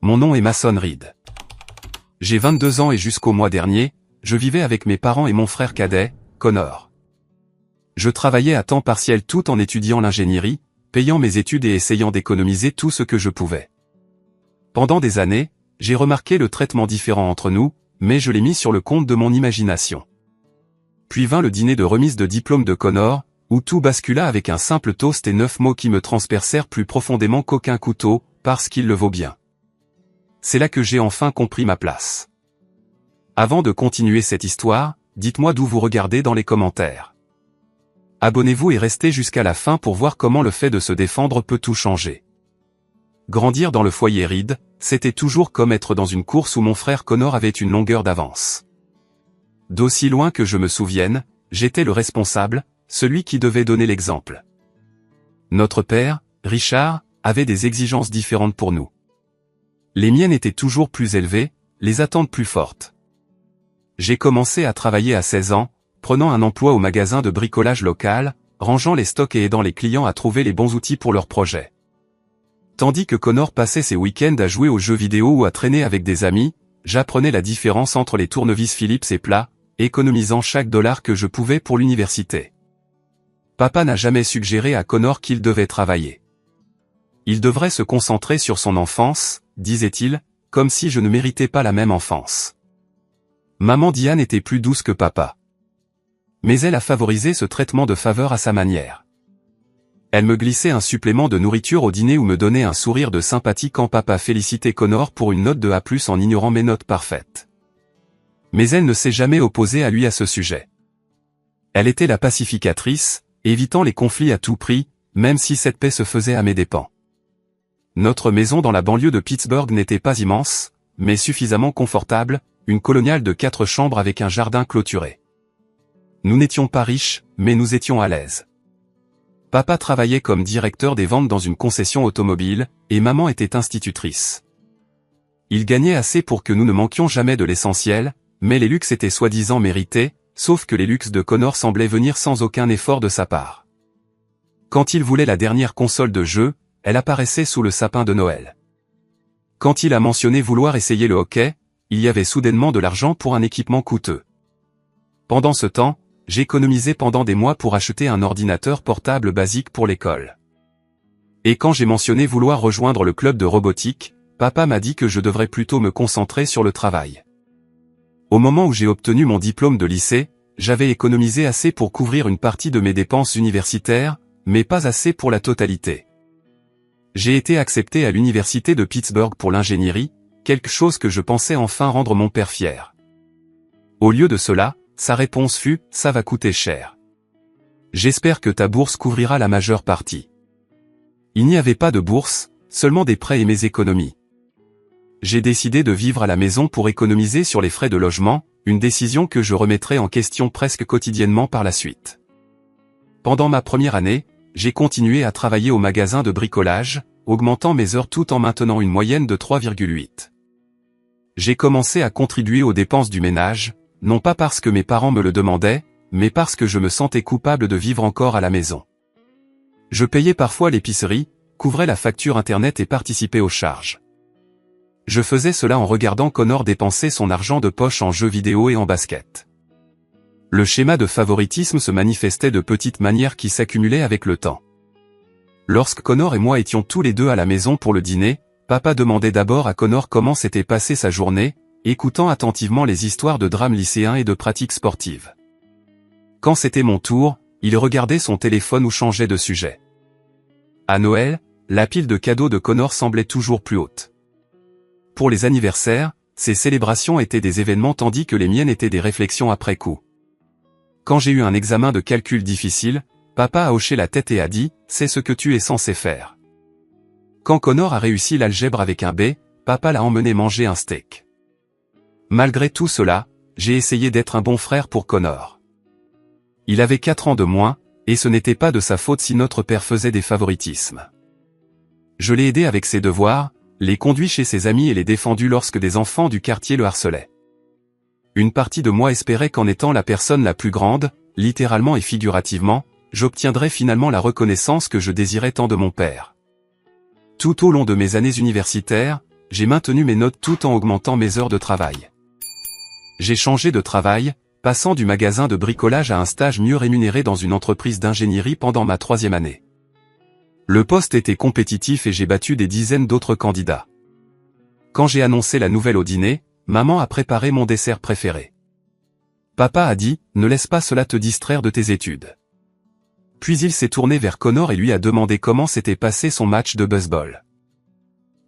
Mon nom est Mason Reed. J'ai 22 ans et jusqu'au mois dernier, je vivais avec mes parents et mon frère cadet, Connor. Je travaillais à temps partiel tout en étudiant l'ingénierie, payant mes études et essayant d'économiser tout ce que je pouvais. Pendant des années, j'ai remarqué le traitement différent entre nous, mais je l'ai mis sur le compte de mon imagination. Puis vint le dîner de remise de diplôme de Connor, où tout bascula avec un simple toast et 9 mots qui me transpercèrent plus profondément qu'aucun couteau, parce qu'il le vaut bien. C'est là que j'ai enfin compris ma place. Avant de continuer cette histoire, dites-moi d'où vous regardez dans les commentaires. Abonnez-vous et restez jusqu'à la fin pour voir comment le fait de se défendre peut tout changer. Grandir dans le foyer Reed, c'était toujours comme être dans une course où mon frère Connor avait une longueur d'avance. D'aussi loin que je me souvienne, j'étais le responsable, celui qui devait donner l'exemple. Notre père, Richard, avait des exigences différentes pour nous. Les miennes étaient toujours plus élevées, les attentes plus fortes. J'ai commencé à travailler à 16 ans, prenant un emploi au magasin de bricolage local, rangeant les stocks et aidant les clients à trouver les bons outils pour leurs projets. Tandis que Connor passait ses week-ends à jouer aux jeux vidéo ou à traîner avec des amis, j'apprenais la différence entre les tournevis Philips et plats, économisant chaque dollar que je pouvais pour l'université. Papa n'a jamais suggéré à Connor qu'il devait travailler. Il devrait se concentrer sur son enfance, disait-il, comme si je ne méritais pas la même enfance. Maman Diane était plus douce que papa. Mais elle a favorisé ce traitement de faveur à sa manière. Elle me glissait un supplément de nourriture au dîner ou me donnait un sourire de sympathie quand papa félicitait Connor pour une note de A+ en ignorant mes notes parfaites. Mais elle ne s'est jamais opposée à lui à ce sujet. Elle était la pacificatrice, évitant les conflits à tout prix, même si cette paix se faisait à mes dépens. Notre maison dans la banlieue de Pittsburgh n'était pas immense, mais suffisamment confortable, une coloniale de 4 chambres avec un jardin clôturé. Nous n'étions pas riches, mais nous étions à l'aise. Papa travaillait comme directeur des ventes dans une concession automobile, et maman était institutrice. Il gagnait assez pour que nous ne manquions jamais de l'essentiel, mais les luxes étaient soi-disant mérités, sauf que les luxes de Connor semblaient venir sans aucun effort de sa part. Quand il voulait la dernière console de jeu, elle apparaissait sous le sapin de Noël. Quand il a mentionné vouloir essayer le hockey, il y avait soudainement de l'argent pour un équipement coûteux. Pendant ce temps, j'économisais pendant des mois pour acheter un ordinateur portable basique pour l'école. Et quand j'ai mentionné vouloir rejoindre le club de robotique, papa m'a dit que je devrais plutôt me concentrer sur le travail. Au moment où j'ai obtenu mon diplôme de lycée, j'avais économisé assez pour couvrir une partie de mes dépenses universitaires, mais pas assez pour la totalité. J'ai été accepté à l'université de Pittsburgh pour l'ingénierie, quelque chose que je pensais enfin rendre mon père fier. Au lieu de cela, sa réponse fut « ça va coûter cher. J'espère que ta bourse couvrira la majeure partie ». Il n'y avait pas de bourse, seulement des prêts et mes économies. J'ai décidé de vivre à la maison pour économiser sur les frais de logement, une décision que je remettrai en question presque quotidiennement par la suite. Pendant ma première année, j'ai continué à travailler au magasin de bricolage, augmentant mes heures tout en maintenant une moyenne de 3,8. J'ai commencé à contribuer aux dépenses du ménage, non pas parce que mes parents me le demandaient, mais parce que je me sentais coupable de vivre encore à la maison. Je payais parfois l'épicerie, couvrais la facture internet et participais aux charges. Je faisais cela en regardant Connor dépenser son argent de poche en jeux vidéo et en basket. Le schéma de favoritisme se manifestait de petites manières qui s'accumulaient avec le temps. Lorsque Connor et moi étions tous les deux à la maison pour le dîner, papa demandait d'abord à Connor comment s'était passée sa journée, écoutant attentivement les histoires de drames lycéens et de pratiques sportives. Quand c'était mon tour, il regardait son téléphone ou changeait de sujet. À Noël, la pile de cadeaux de Connor semblait toujours plus haute. Pour les anniversaires, ces célébrations étaient des événements tandis que les miennes étaient des réflexions après coup. Quand j'ai eu un examen de calcul difficile, papa a hoché la tête et a dit « c'est ce que tu es censé faire ». Quand Connor a réussi l'algèbre avec un B, papa l'a emmené manger un steak. Malgré tout cela, j'ai essayé d'être un bon frère pour Connor. Il avait 4 ans de moins, et ce n'était pas de sa faute si notre père faisait des favoritismes. Je l'ai aidé avec ses devoirs, les conduit chez ses amis et les défendu lorsque des enfants du quartier le harcelaient. Une partie de moi espérait qu'en étant la personne la plus grande, littéralement et figurativement, j'obtiendrais finalement la reconnaissance que je désirais tant de mon père. Tout au long de mes années universitaires, j'ai maintenu mes notes tout en augmentant mes heures de travail. J'ai changé de travail, passant du magasin de bricolage à un stage mieux rémunéré dans une entreprise d'ingénierie pendant ma 3e année. Le poste était compétitif et j'ai battu des dizaines d'autres candidats. Quand j'ai annoncé la nouvelle au dîner, maman a préparé mon dessert préféré. Papa a dit, ne laisse pas cela te distraire de tes études. Puis il s'est tourné vers Connor et lui a demandé comment s'était passé son match de baseball.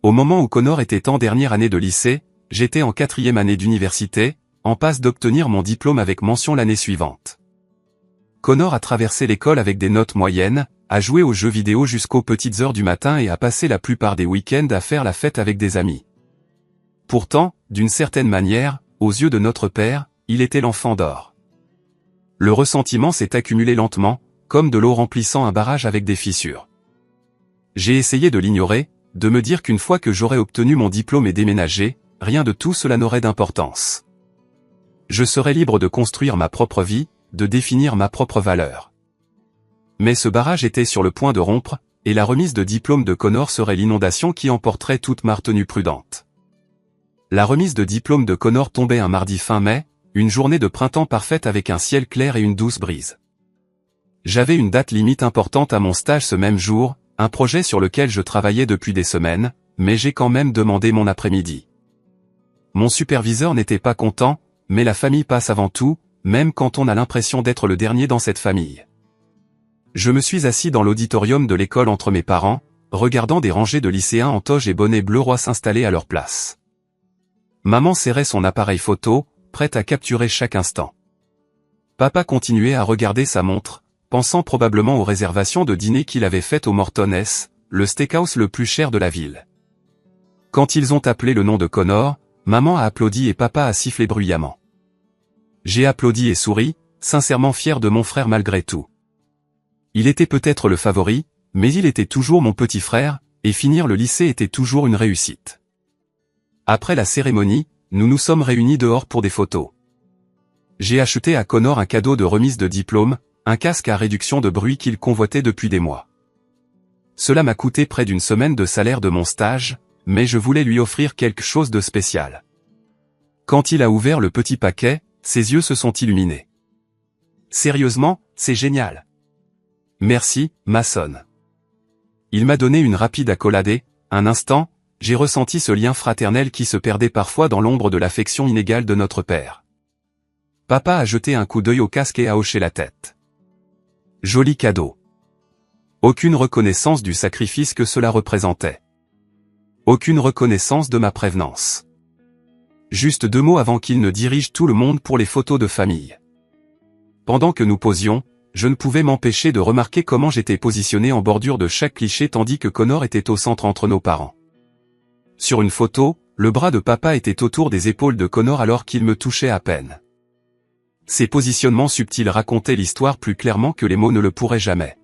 Au moment où Connor était en dernière année de lycée, j'étais en 4e année d'université, en passe d'obtenir mon diplôme avec mention l'année suivante. Connor a traversé l'école avec des notes moyennes, a joué aux jeux vidéo jusqu'aux petites heures du matin et a passé la plupart des week-ends à faire la fête avec des amis. Pourtant, d'une certaine manière, aux yeux de notre père, il était l'enfant d'or. Le ressentiment s'est accumulé lentement, comme de l'eau remplissant un barrage avec des fissures. J'ai essayé de l'ignorer, de me dire qu'une fois que j'aurais obtenu mon diplôme et déménagé, rien de tout cela n'aurait d'importance. Je serais libre de construire ma propre vie, de définir ma propre valeur. Mais ce barrage était sur le point de rompre, et la remise de diplôme de Connor serait l'inondation qui emporterait toute ma retenue prudente. La remise de diplôme de Connor tombait un mardi fin mai, une journée de printemps parfaite avec un ciel clair et une douce brise. J'avais une date limite importante à mon stage ce même jour, un projet sur lequel je travaillais depuis des semaines, mais j'ai quand même demandé mon après-midi. Mon superviseur n'était pas content, mais la famille passe avant tout, même quand on a l'impression d'être le dernier dans cette famille. Je me suis assis dans l'auditorium de l'école entre mes parents, regardant des rangées de lycéens en toge et bonnet bleu roi s'installer à leur place. Maman serrait son appareil photo, prête à capturer chaque instant. Papa continuait à regarder sa montre, pensant probablement aux réservations de dîner qu'il avait faites au Morton, le steakhouse le plus cher de la ville. Quand ils ont appelé le nom de Connor, maman a applaudi et papa a sifflé bruyamment. J'ai applaudi et souri, sincèrement fier de mon frère malgré tout. Il était peut-être le favori, mais il était toujours mon petit frère, et finir le lycée était toujours une réussite. Après la cérémonie, nous nous sommes réunis dehors pour des photos. J'ai acheté à Connor un cadeau de remise de diplôme, un casque à réduction de bruit qu'il convoitait depuis des mois. Cela m'a coûté près d'une semaine de salaire de mon stage, mais je voulais lui offrir quelque chose de spécial. Quand il a ouvert le petit paquet, ses yeux se sont illuminés. Sérieusement, c'est génial. Merci, Mason. Il m'a donné une rapide accolade, un instant, j'ai ressenti ce lien fraternel qui se perdait parfois dans l'ombre de l'affection inégale de notre père. Papa a jeté un coup d'œil au casque et a hoché la tête. Joli cadeau. Aucune reconnaissance du sacrifice que cela représentait. Aucune reconnaissance de ma prévenance. Juste 2 mots avant qu'il ne dirige tout le monde pour les photos de famille. Pendant que nous posions, je ne pouvais m'empêcher de remarquer comment j'étais positionné en bordure de chaque cliché tandis que Connor était au centre entre nos parents. Sur une photo, le bras de papa était autour des épaules de Connor alors qu'il me touchait à peine. Ces positionnements subtils racontaient l'histoire plus clairement que les mots ne le pourraient jamais.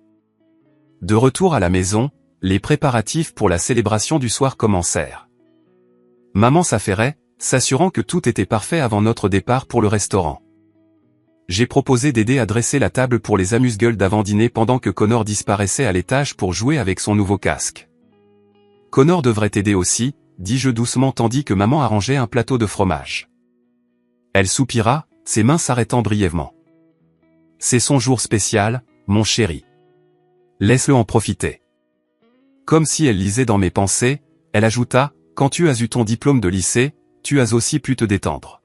De retour à la maison, les préparatifs pour la célébration du soir commencèrent. Maman s'affairait, s'assurant que tout était parfait avant notre départ pour le restaurant. J'ai proposé d'aider à dresser la table pour les amuse-gueules d'avant-dîner pendant que Connor disparaissait à l'étage pour jouer avec son nouveau casque. Connor devrait aider aussi, dis-je doucement tandis que maman arrangeait un plateau de fromage. Elle soupira, ses mains s'arrêtant brièvement. C'est son jour spécial, mon chéri. Laisse-le en profiter. Comme si elle lisait dans mes pensées, elle ajouta, quand tu as eu ton diplôme de lycée, tu as aussi pu te détendre.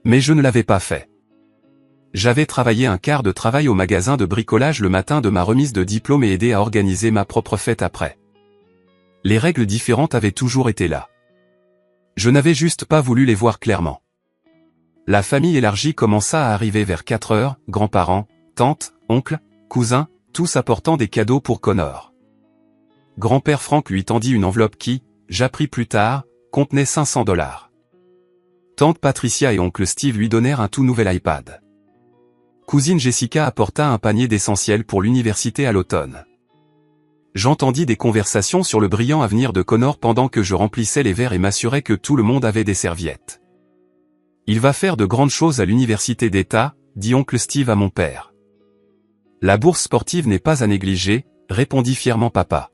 Mais je ne l'avais pas fait. J'avais travaillé un quart de travail au magasin de bricolage le matin de ma remise de diplôme et aidé à organiser ma propre fête après. Les règles différentes avaient toujours été là. Je n'avais juste pas voulu les voir clairement. La famille élargie commença à arriver vers 4 heures, grands-parents, tantes, oncles, cousins, tous apportant des cadeaux pour Connor. Grand-père Frank lui tendit une enveloppe qui, j'appris plus tard, contenait $500. Tante Patricia et oncle Steve lui donnèrent un tout nouvel iPad. Cousine Jessica apporta un panier d'essentiels pour l'université à l'automne. J'entendis des conversations sur le brillant avenir de Connor pendant que je remplissais les verres et m'assurais que tout le monde avait des serviettes. Il va faire de grandes choses à l'université d'État, dit oncle Steve à mon père. La bourse sportive n'est pas à négliger, répondit fièrement papa.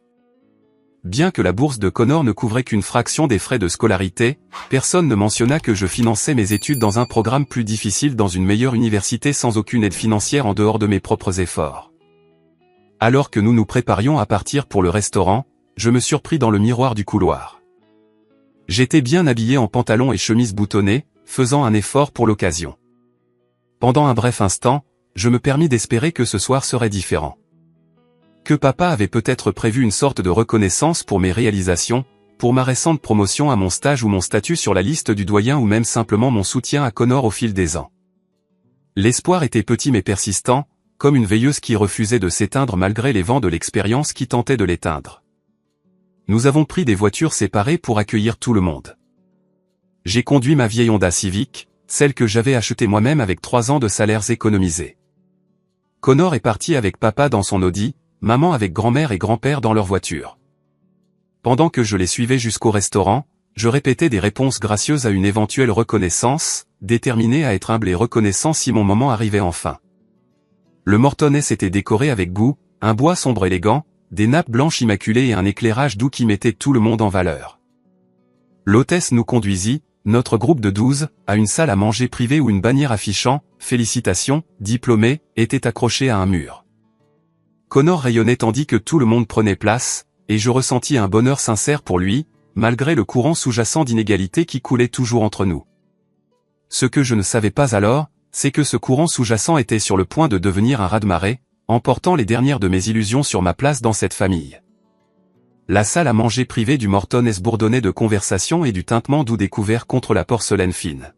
bien que la bourse de Connor ne couvrait qu'une fraction des frais de scolarité, personne ne mentionna que je finançais mes études dans un programme plus difficile dans une meilleure université sans aucune aide financière en dehors de mes propres efforts. Alors que nous nous préparions à partir pour le restaurant, je me surpris dans le miroir du couloir. J'étais bien habillé en pantalon et chemise boutonnée, faisant un effort pour l'occasion. Pendant un bref instant, je me permis d'espérer que ce soir serait différent. Que papa avait peut-être prévu une sorte de reconnaissance pour mes réalisations, pour ma récente promotion à mon stage ou mon statut sur la liste du doyen ou même simplement mon soutien à Connor au fil des ans. L'espoir était petit mais persistant, comme une veilleuse qui refusait de s'éteindre malgré les vents de l'expérience qui tentaient de l'éteindre. Nous avons pris des voitures séparées pour accueillir tout le monde. J'ai conduit ma vieille Honda Civic, celle que j'avais achetée moi-même avec 3 ans de salaires économisés. Connor est parti avec papa dans son Audi, maman avec grand-mère et grand-père dans leur voiture. Pendant que je les suivais jusqu'au restaurant, je répétais des réponses gracieuses à une éventuelle reconnaissance, déterminé à être humble et reconnaissant si mon moment arrivait enfin. Le Mortoness était décoré avec goût, un bois sombre élégant, des nappes blanches immaculées et un éclairage doux qui mettait tout le monde en valeur. L'hôtesse nous conduisit, notre groupe de 12, à une salle à manger privée où une bannière affichant « Félicitations, diplômé » était accrochée à un mur. Connor rayonnait tandis que tout le monde prenait place, et je ressentis un bonheur sincère pour lui, malgré le courant sous-jacent d'inégalité qui coulait toujours entre nous. Ce que je ne savais pas alors, c'est que ce courant sous-jacent était sur le point de devenir un raz-de-marée, emportant les dernières de mes illusions sur ma place dans cette famille. La salle à manger privée du Mortoness bourdonnait de conversation et du tintement doux des couverts contre la porcelaine fine.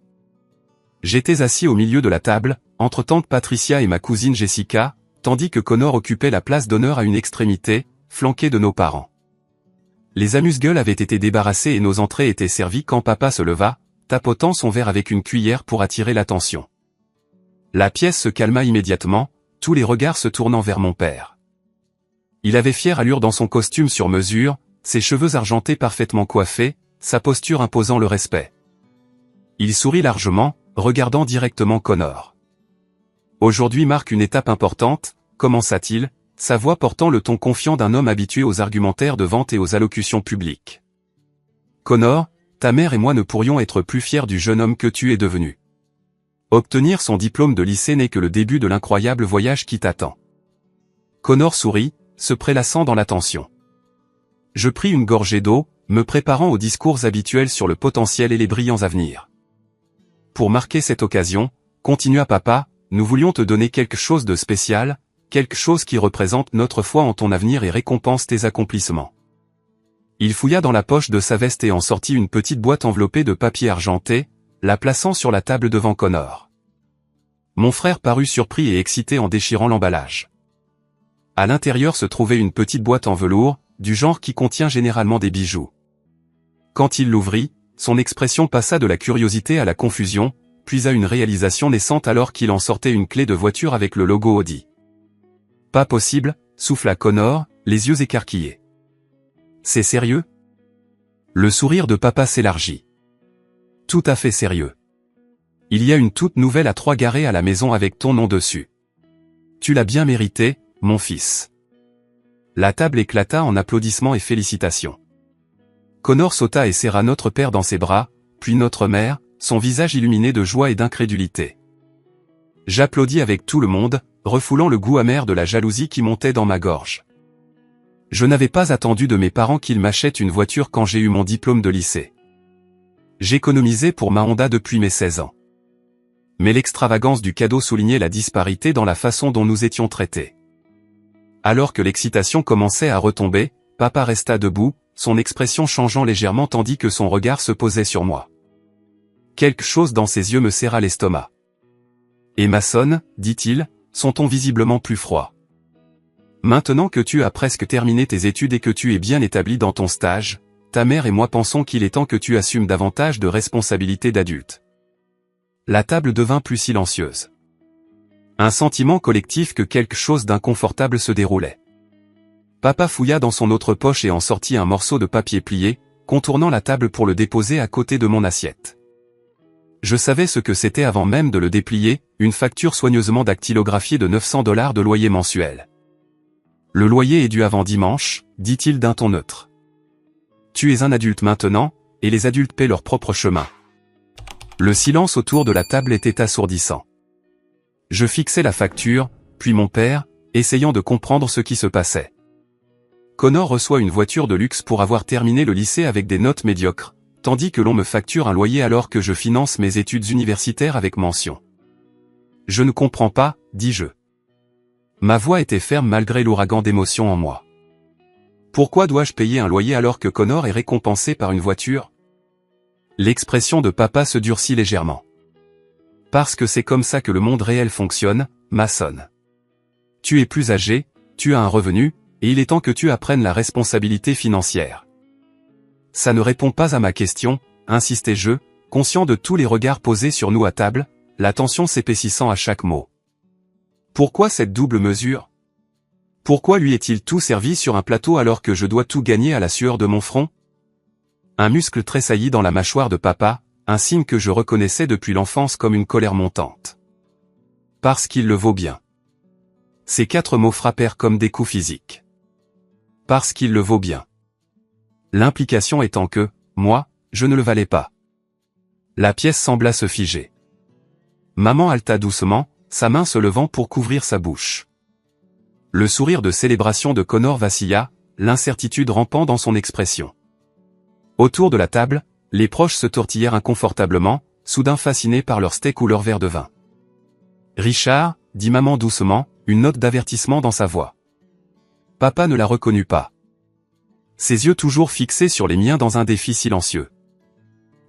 J'étais assis au milieu de la table, entre tante Patricia et ma cousine Jessica, tandis que Connor occupait la place d'honneur à une extrémité, flanqué de nos parents. Les amuse-gueules avaient été débarrassés et nos entrées étaient servies quand papa se leva, tapotant son verre avec une cuillère pour attirer l'attention. La pièce se calma immédiatement, tous les regards se tournant vers mon père. Il avait fière allure dans son costume sur mesure, ses cheveux argentés parfaitement coiffés, sa posture imposant le respect. Il sourit largement, regardant directement Connor. Aujourd'hui marque une étape importante, commença-t-il, sa voix portant le ton confiant d'un homme habitué aux argumentaires de vente et aux allocutions publiques. Connor, ta mère et moi ne pourrions être plus fiers du jeune homme que tu es devenu. Obtenir son diplôme de lycée n'est que le début de l'incroyable voyage qui t'attend. Connor sourit, se prélassant dans l'attention. Je pris une gorgée d'eau, me préparant aux discours habituels sur le potentiel et les brillants avenirs. Pour marquer cette occasion, continua papa, nous voulions te donner quelque chose de spécial, quelque chose qui représente notre foi en ton avenir et récompense tes accomplissements. Il fouilla dans la poche de sa veste et en sortit une petite boîte enveloppée de papier argenté, la plaçant sur la table devant Connor. Mon frère parut surpris et excité en déchirant l'emballage. À l'intérieur se trouvait une petite boîte en velours, du genre qui contient généralement des bijoux. Quand il l'ouvrit, son expression passa de la curiosité à la confusion, puis à une réalisation naissante alors qu'il en sortait une clé de voiture avec le logo Audi. Pas possible, souffla Connor, les yeux écarquillés. C'est sérieux? Le sourire de papa s'élargit. Tout à fait sérieux. Il y a une toute nouvelle à 3 garée à la maison avec ton nom dessus. Tu l'as bien mérité, mon fils. La table éclata en applaudissements et félicitations. Connor sauta et serra notre père dans ses bras, puis notre mère, son visage illuminé de joie et d'incrédulité. J'applaudis avec tout le monde, refoulant le goût amer de la jalousie qui montait dans ma gorge. Je n'avais pas attendu de mes parents qu'ils m'achètent une voiture quand j'ai eu mon diplôme de lycée. J'économisais pour ma Honda depuis mes 16 ans. Mais l'extravagance du cadeau soulignait la disparité dans la façon dont nous étions traités. Alors que l'excitation commençait à retomber, papa resta debout, son expression changeant légèrement tandis que son regard se posait sur moi. Quelque chose dans ses yeux me serra l'estomac. « Et Mason, dit-il, son ton visiblement plus froid. Maintenant que tu as presque terminé tes études et que tu es bien établi dans ton stage, ta mère et moi pensons qu'il est temps que tu assumes davantage de responsabilités d'adulte. » La table devint plus silencieuse. Un sentiment collectif que quelque chose d'inconfortable se déroulait. Papa fouilla dans son autre poche et en sortit un morceau de papier plié, contournant la table pour le déposer à côté de mon assiette. Je savais ce que c'était avant même de le déplier, une facture soigneusement dactylographiée de $900 de loyer mensuel. Le loyer est dû avant dimanche, dit-il d'un ton neutre. Tu es un adulte maintenant, et les adultes paient leur propre chemin. Le silence autour de la table était assourdissant. Je fixais la facture, puis mon père, essayant de comprendre ce qui se passait. Connor reçoit une voiture de luxe pour avoir terminé le lycée avec des notes médiocres, tandis que l'on me facture un loyer alors que je finance mes études universitaires avec mention. Je ne comprends pas, dis-je. Ma voix était ferme malgré l'ouragan d'émotions en moi. Pourquoi dois-je payer un loyer alors que Connor est récompensé par une voiture? L'expression de papa se durcit légèrement. Parce que c'est comme ça que le monde réel fonctionne, Mason. Tu es plus âgé, tu as un revenu, et il est temps que tu apprennes la responsabilité financière. Ça ne répond pas à ma question, insistai-je, conscient de tous les regards posés sur nous à table, la tension s'épaississant à chaque mot. Pourquoi cette double mesure? Pourquoi lui est-il tout servi sur un plateau alors que je dois tout gagner à la sueur de mon front? Un muscle tressaillit dans la mâchoire de papa, un signe que je reconnaissais depuis l'enfance comme une colère montante. Parce qu'il le vaut bien. Ces 4 mots frappèrent comme des coups physiques. Parce qu'il le vaut bien. L'implication étant que, moi, je ne le valais pas. La pièce sembla se figer. Maman halta doucement, sa main se levant pour couvrir sa bouche. Le sourire de célébration de Connor vacilla, l'incertitude rampant dans son expression. Autour de la table, les proches se tortillèrent inconfortablement, soudain fascinés par leur steak ou leur verre de vin. « Richard » dit maman doucement, une note d'avertissement dans sa voix. Papa ne la reconnut pas. Ses yeux toujours fixés sur les miens dans un défi silencieux.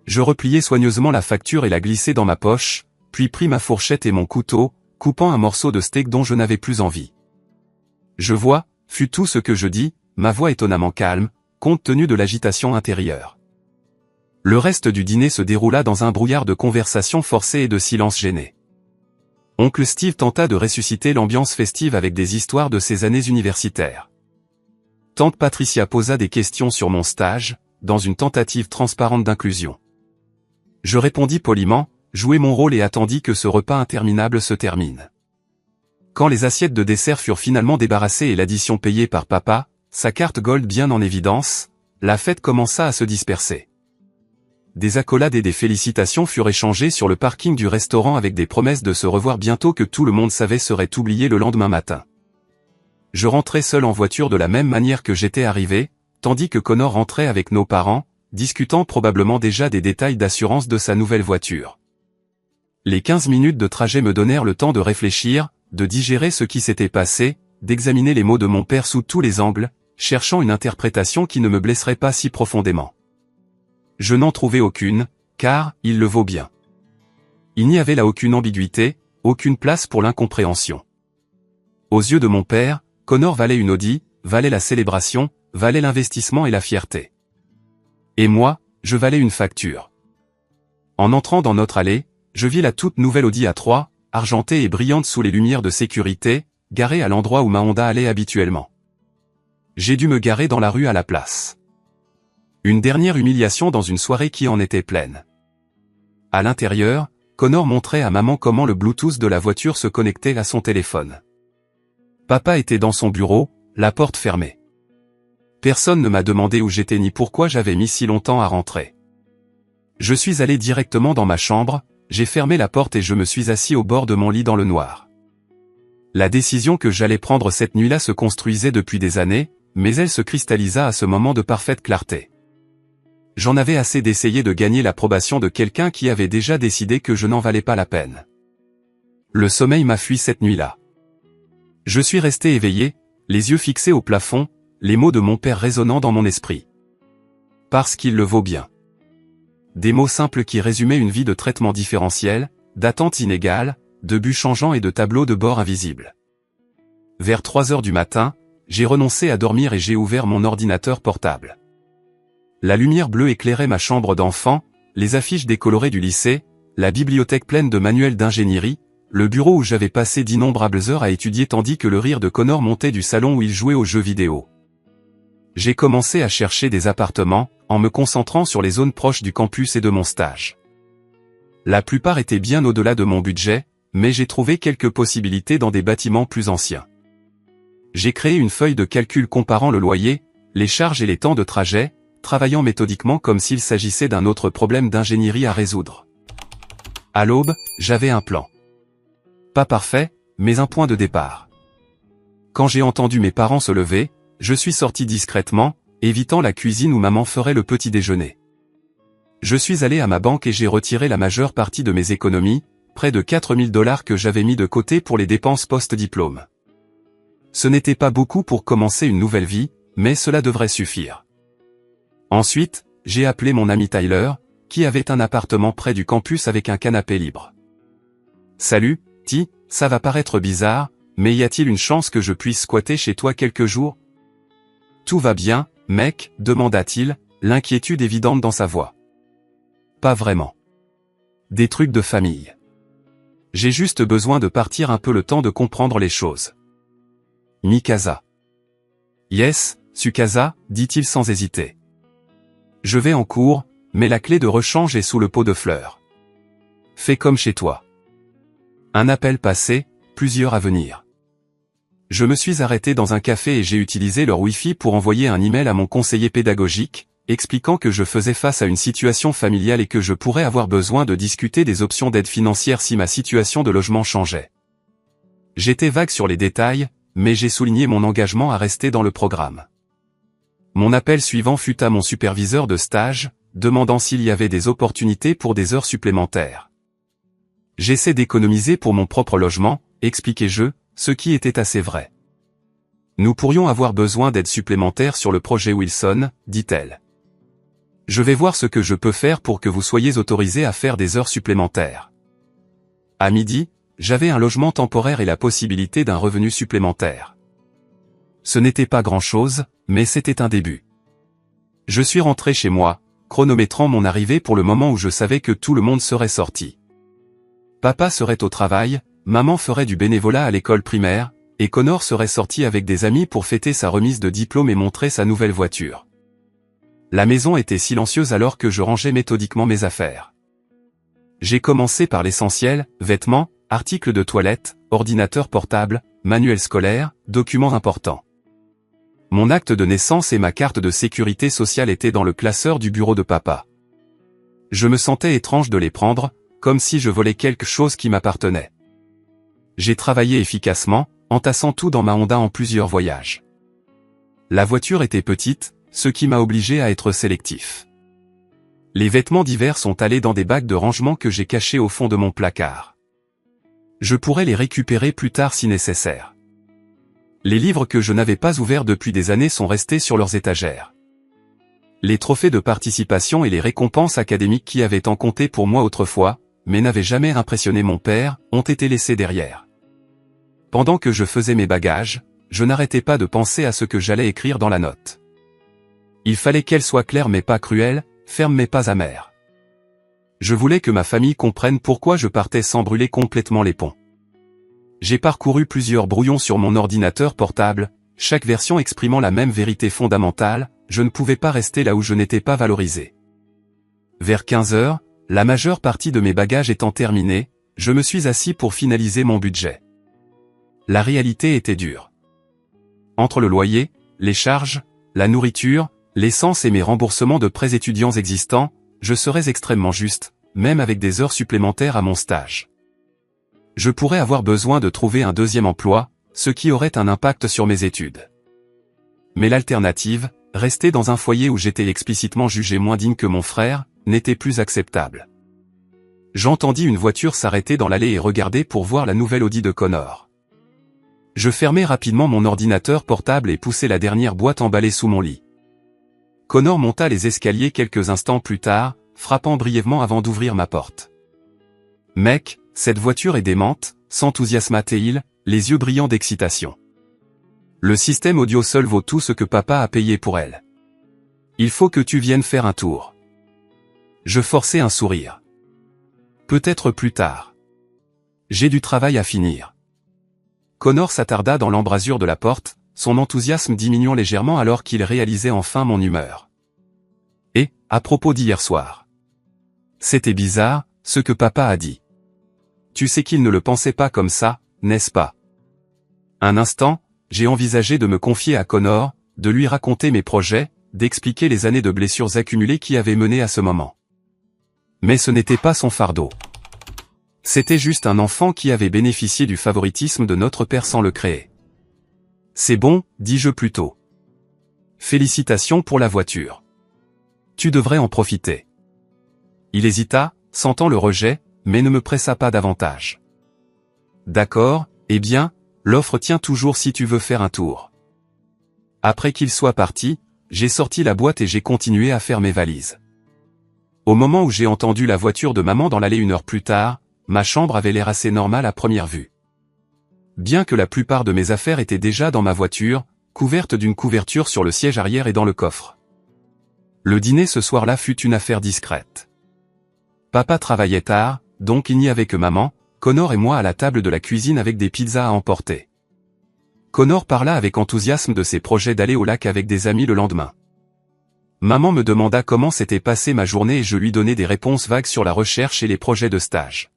Je repliai soigneusement la facture et la glissai dans ma poche, puis pris ma fourchette et mon couteau, coupant un morceau de steak dont je n'avais plus envie. Je vois, fut tout ce que je dis, ma voix étonnamment calme, compte tenu de l'agitation intérieure. Le reste du dîner se déroula dans un brouillard de conversations forcées et de silences gênés. Oncle Steve tenta de ressusciter l'ambiance festive avec des histoires de ses années universitaires. Tante Patricia posa des questions sur mon stage, dans une tentative transparente d'inclusion. Je répondis poliment, jouai mon rôle et attendis que ce repas interminable se termine. Quand les assiettes de dessert furent finalement débarrassées et l'addition payée par papa, sa carte gold bien en évidence, la fête commença à se disperser. Des accolades et des félicitations furent échangées sur le parking du restaurant avec des promesses de se revoir bientôt que tout le monde savait serait oublié le lendemain matin. Je rentrai seul en voiture de la même manière que j'étais arrivé, tandis que Connor rentrait avec nos parents, discutant probablement déjà des détails d'assurance de sa nouvelle voiture. Les 15 minutes de trajet me donnèrent le temps de réfléchir, de digérer ce qui s'était passé, d'examiner les mots de mon père sous tous les angles, cherchant une interprétation qui ne me blesserait pas si profondément. Je n'en trouvai aucune, car il le vaut bien. Il n'y avait là aucune ambiguïté, aucune place pour l'incompréhension. Aux yeux de mon père, Connor valait une Audi, valait la célébration, valait l'investissement et la fierté. Et moi, je valais une facture. En entrant dans notre allée, je vis la toute nouvelle Audi A3, argentée et brillante sous les lumières de sécurité, garée à l'endroit où ma Honda allait habituellement. J'ai dû me garer dans la rue à la place. Une dernière humiliation dans une soirée qui en était pleine. À l'intérieur, Connor montrait à maman comment le Bluetooth de la voiture se connectait à son téléphone. Papa était dans son bureau, la porte fermée. Personne ne m'a demandé où j'étais ni pourquoi j'avais mis si longtemps à rentrer. Je suis allé directement dans ma chambre, j'ai fermé la porte et je me suis assis au bord de mon lit dans le noir. La décision que j'allais prendre cette nuit-là se construisait depuis des années, mais elle se cristallisa à ce moment de parfaite clarté. J'en avais assez d'essayer de gagner l'approbation de quelqu'un qui avait déjà décidé que je n'en valais pas la peine. Le sommeil m'a fui cette nuit-là. Je suis resté éveillé, les yeux fixés au plafond, les mots de mon père résonnant dans mon esprit. Parce qu'il le vaut bien. Des mots simples qui résumaient une vie de traitement différentiel, d'attentes inégales, de buts changeants et de tableaux de bord invisibles. Vers 3 heures du matin, j'ai renoncé à dormir et j'ai ouvert mon ordinateur portable. La lumière bleue éclairait ma chambre d'enfant, les affiches décolorées du lycée, la bibliothèque pleine de manuels d'ingénierie, le bureau où j'avais passé d'innombrables heures à étudier tandis que le rire de Connor montait du salon où il jouait aux jeux vidéo. J'ai commencé à chercher des appartements, en me concentrant sur les zones proches du campus et de mon stage. La plupart étaient bien au-delà de mon budget, mais j'ai trouvé quelques possibilités dans des bâtiments plus anciens. J'ai créé une feuille de calcul comparant le loyer, les charges et les temps de trajet, travaillant méthodiquement comme s'il s'agissait d'un autre problème d'ingénierie à résoudre. À l'aube, j'avais un plan. Pas parfait, mais un point de départ. Quand j'ai entendu mes parents se lever, je suis sorti discrètement, évitant la cuisine où maman ferait le petit déjeuner. Je suis allé à ma banque et j'ai retiré la majeure partie de mes économies, près de 4 000 $ que j'avais mis de côté pour les dépenses post-diplôme. Ce n'était pas beaucoup pour commencer une nouvelle vie, mais cela devrait suffire. Ensuite, j'ai appelé mon ami Tyler, qui avait un appartement près du campus avec un canapé libre. « Salut, Ty, ça va paraître bizarre, mais y a-t-il une chance que je puisse squatter chez toi quelques jours ?»« Tout va bien, mec ?» demanda-t-il, l'inquiétude évidente dans sa voix. « Pas vraiment. Des trucs de famille. J'ai juste besoin de partir un peu le temps de comprendre les choses. » Mikasa. « Yes, Tsukasa, dit-il sans hésiter. Je vais en cours, mais la clé de rechange est sous le pot de fleurs. Fais comme chez toi. Un appel passé, plusieurs à venir. Je me suis arrêté dans un café et j'ai utilisé leur Wi-Fi pour envoyer un email à mon conseiller pédagogique, expliquant que je faisais face à une situation familiale et que je pourrais avoir besoin de discuter des options d'aide financière si ma situation de logement changeait. J'étais vague sur les détails, mais j'ai souligné mon engagement à rester dans le programme. Mon appel suivant fut à mon superviseur de stage, demandant s'il y avait des opportunités pour des heures supplémentaires. J'essaie d'économiser pour mon propre logement, expliquai-je, ce qui était assez vrai. Nous pourrions avoir besoin d'aide supplémentaire sur le projet Wilson, dit-elle. Je vais voir ce que je peux faire pour que vous soyez autorisé à faire des heures supplémentaires. À midi, j'avais un logement temporaire et la possibilité d'un revenu supplémentaire. Ce n'était pas grand-chose, mais c'était un début. Je suis rentré chez moi, chronométrant mon arrivée pour le moment où je savais que tout le monde serait sorti. Papa serait au travail, maman ferait du bénévolat à l'école primaire, et Connor serait sorti avec des amis pour fêter sa remise de diplôme et montrer sa nouvelle voiture. La maison était silencieuse alors que je rangeais méthodiquement mes affaires. J'ai commencé par l'essentiel, vêtements, articles de toilette, ordinateur portable, manuel scolaire, documents importants. Mon acte de naissance et ma carte de sécurité sociale étaient dans le classeur du bureau de papa. Je me sentais étrange de les prendre, comme si je volais quelque chose qui m'appartenait. J'ai travaillé efficacement, entassant tout dans ma Honda en plusieurs voyages. La voiture était petite, ce qui m'a obligé à être sélectif. Les vêtements d'hiver sont allés dans des bacs de rangement que j'ai cachés au fond de mon placard. Je pourrais les récupérer plus tard si nécessaire. Les livres que je n'avais pas ouverts depuis des années sont restés sur leurs étagères. Les trophées de participation et les récompenses académiques qui avaient tant compté pour moi autrefois, mais n'avaient jamais impressionné mon père, ont été laissés derrière. Pendant que je faisais mes bagages, je n'arrêtais pas de penser à ce que j'allais écrire dans la note. Il fallait qu'elle soit claire mais pas cruelle, ferme mais pas amère. Je voulais que ma famille comprenne pourquoi je partais sans brûler complètement les ponts. J'ai parcouru plusieurs brouillons sur mon ordinateur portable, chaque version exprimant la même vérité fondamentale, je ne pouvais pas rester là où je n'étais pas valorisé. Vers 15 heures, la majeure partie de mes bagages étant terminés, je me suis assis pour finaliser mon budget. La réalité était dure. Entre le loyer, les charges, la nourriture, l'essence et mes remboursements de prêts étudiants existants, je serais extrêmement juste, même avec des heures supplémentaires à mon stage. Je pourrais avoir besoin de trouver un deuxième emploi, ce qui aurait un impact sur mes études. Mais l'alternative, rester dans un foyer où j'étais explicitement jugé moins digne que mon frère, n'était plus acceptable. J'entendis une voiture s'arrêter dans l'allée et regarder pour voir la nouvelle Audi de Connor. Je fermai rapidement mon ordinateur portable et poussai la dernière boîte emballée sous mon lit. Connor monta les escaliers quelques instants plus tard, frappant brièvement avant d'ouvrir ma porte. « Mec, cette voiture est démente », s'enthousiasma-t-il, les yeux brillants d'excitation. Le système audio seul vaut tout ce que papa a payé pour elle. Il faut que tu viennes faire un tour. Je forçai un sourire. Peut-être plus tard. J'ai du travail à finir. Connor s'attarda dans l'embrasure de la porte, son enthousiasme diminuant légèrement alors qu'il réalisait enfin mon humeur. Et, à propos d'hier soir. C'était bizarre, ce que papa a dit. Tu sais qu'il ne le pensait pas comme ça, n'est-ce pas? Un instant, j'ai envisagé de me confier à Connor, de lui raconter mes projets, d'expliquer les années de blessures accumulées qui avaient mené à ce moment. Mais ce n'était pas son fardeau. C'était juste un enfant qui avait bénéficié du favoritisme de notre père sans le créer. C'est bon, dis-je plutôt. Félicitations pour la voiture. Tu devrais en profiter. Il hésita, sentant le rejet, mais ne me pressa pas davantage. D'accord, eh bien, l'offre tient toujours si tu veux faire un tour. Après qu'il soit parti, j'ai sorti la boîte et j'ai continué à faire mes valises. Au moment où j'ai entendu la voiture de maman dans l'allée 1 heure plus tard, ma chambre avait l'air assez normale à première vue. Bien que la plupart de mes affaires étaient déjà dans ma voiture, couverte d'une couverture sur le siège arrière et dans le coffre. Le dîner ce soir-là fut une affaire discrète. Papa travaillait tard, donc il n'y avait que maman, Connor et moi à la table de la cuisine avec des pizzas à emporter. Connor parla avec enthousiasme de ses projets d'aller au lac avec des amis le lendemain. Maman me demanda comment s'était passée ma journée et je lui donnai des réponses vagues sur la recherche et les projets de stage.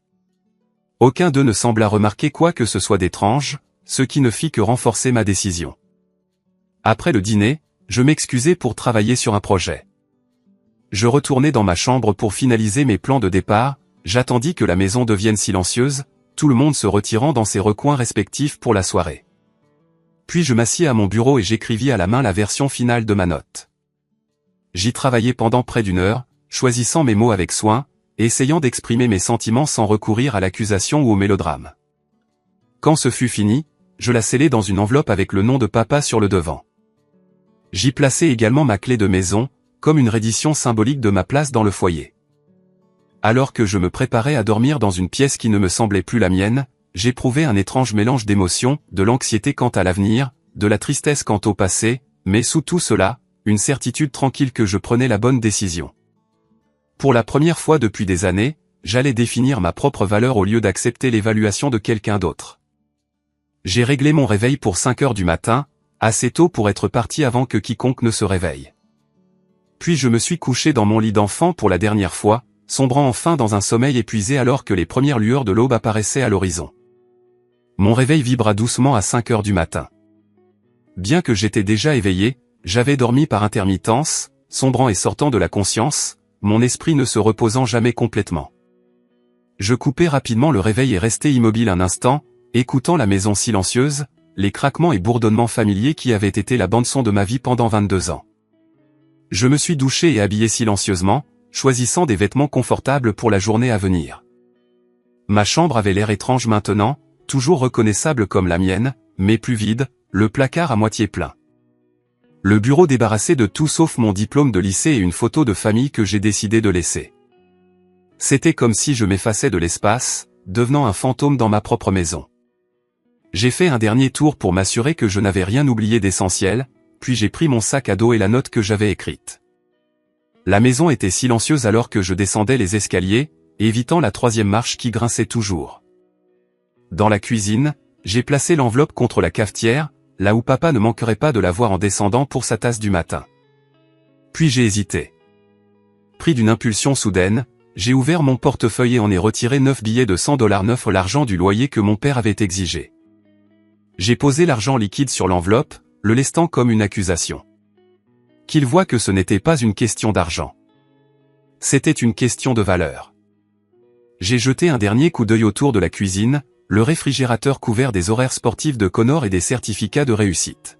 Aucun d'eux ne sembla remarquer quoi que ce soit d'étrange, ce qui ne fit que renforcer ma décision. Après le dîner, je m'excusai pour travailler sur un projet. Je retournai dans ma chambre pour finaliser mes plans de départ, j'attendis que la maison devienne silencieuse, tout le monde se retirant dans ses recoins respectifs pour la soirée. Puis je m'assis à mon bureau et j'écrivis à la main la version finale de ma note. J'y travaillai pendant près d'1 heure, choisissant mes mots avec soin, et essayant d'exprimer mes sentiments sans recourir à l'accusation ou au mélodrame. Quand ce fut fini, je la scellai dans une enveloppe avec le nom de papa sur le devant. J'y plaçai également ma clé de maison, comme une reddition symbolique de ma place dans le foyer. Alors que je me préparais à dormir dans une pièce qui ne me semblait plus la mienne, j'éprouvais un étrange mélange d'émotions, de l'anxiété quant à l'avenir, de la tristesse quant au passé, mais sous tout cela, une certitude tranquille que je prenais la bonne décision. Pour la première fois depuis des années, j'allais définir ma propre valeur au lieu d'accepter l'évaluation de quelqu'un d'autre. J'ai réglé mon réveil pour 5 heures du matin, assez tôt pour être parti avant que quiconque ne se réveille. Puis je me suis couché dans mon lit d'enfant pour la dernière fois, sombrant enfin dans un sommeil épuisé alors que les premières lueurs de l'aube apparaissaient à l'horizon. Mon réveil vibra doucement à 5 heures du matin. Bien que j'étais déjà éveillé, j'avais dormi par intermittence, sombrant et sortant de la conscience, mon esprit ne se reposant jamais complètement. Je coupai rapidement le réveil et restai immobile un instant, écoutant la maison silencieuse, les craquements et bourdonnements familiers qui avaient été la bande-son de ma vie pendant 22 ans. Je me suis douché et habillé silencieusement, choisissant des vêtements confortables pour la journée à venir. Ma chambre avait l'air étrange maintenant, toujours reconnaissable comme la mienne, mais plus vide, le placard à moitié plein. Le bureau débarrassé de tout sauf mon diplôme de lycée et une photo de famille que j'ai décidé de laisser. C'était comme si je m'effaçais de l'espace, devenant un fantôme dans ma propre maison. J'ai fait un dernier tour pour m'assurer que je n'avais rien oublié d'essentiel, puis j'ai pris mon sac à dos et la note que j'avais écrite. La maison était silencieuse alors que je descendais les escaliers, évitant la 3e marche qui grinçait toujours. Dans la cuisine, j'ai placé l'enveloppe contre la cafetière, là où papa ne manquerait pas de la voir en descendant pour sa tasse du matin. Puis j'ai hésité. Pris d'une impulsion soudaine, j'ai ouvert mon portefeuille et en ai retiré 9 billets de $100 neufs, l'argent du loyer que mon père avait exigé. J'ai posé l'argent liquide sur l'enveloppe, le lestant comme une accusation. Qu'il voie que ce n'était pas une question d'argent. C'était une question de valeur. J'ai jeté un dernier coup d'œil autour de la cuisine, le réfrigérateur couvert des horaires sportifs de Connor et des certificats de réussite.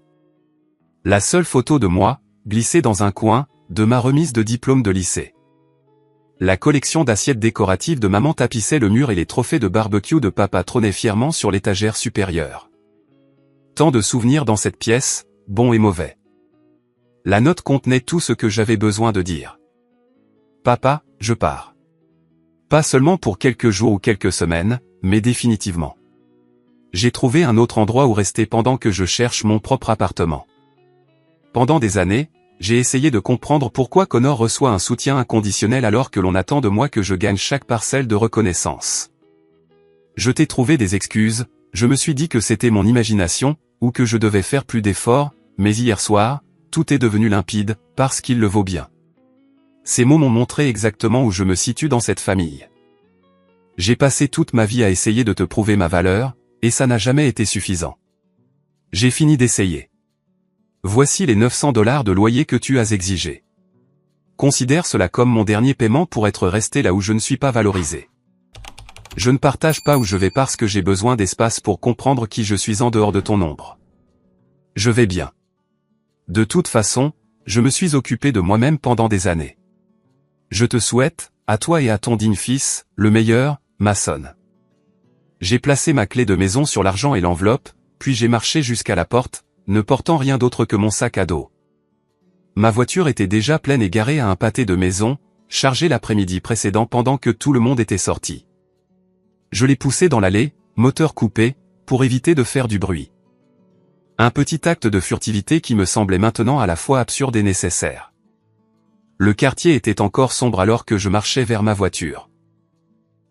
La seule photo de moi, glissée dans un coin, de ma remise de diplôme de lycée. La collection d'assiettes décoratives de maman tapissait le mur et les trophées de barbecue de papa trônaient fièrement sur l'étagère supérieure. Tant de souvenirs dans cette pièce, bons et mauvais. La note contenait tout ce que j'avais besoin de dire. Papa, je pars. Pas seulement pour quelques jours ou quelques semaines, mais définitivement. J'ai trouvé un autre endroit où rester pendant que je cherche mon propre appartement. Pendant des années, j'ai essayé de comprendre pourquoi Connor reçoit un soutien inconditionnel alors que l'on attend de moi que je gagne chaque parcelle de reconnaissance. Je t'ai trouvé des excuses, je me suis dit que c'était mon imagination, ou que je devais faire plus d'efforts, mais hier soir, tout est devenu limpide, parce qu'il le vaut bien. Ces mots m'ont montré exactement où je me situe dans cette famille. J'ai passé toute ma vie à essayer de te prouver ma valeur, et ça n'a jamais été suffisant. J'ai fini d'essayer. Voici les 900 $ de loyer que tu as exigés. Considère cela comme mon dernier paiement pour être resté là où je ne suis pas valorisé. Je ne partage pas où je vais parce que j'ai besoin d'espace pour comprendre qui je suis en dehors de ton ombre. Je vais bien. De toute façon, je me suis occupé de moi-même pendant des années. Je te souhaite, à toi et à ton digne fils, le meilleur, Mason. J'ai placé ma clé de maison sur l'argent et l'enveloppe, puis j'ai marché jusqu'à la porte, ne portant rien d'autre que mon sac à dos. Ma voiture était déjà pleine et garée à un pâté de maison, chargée l'après-midi précédent pendant que tout le monde était sorti. Je l'ai poussée dans l'allée, moteur coupé, pour éviter de faire du bruit. Un petit acte de furtivité qui me semblait maintenant à la fois absurde et nécessaire. Le quartier était encore sombre alors que je marchais vers ma voiture.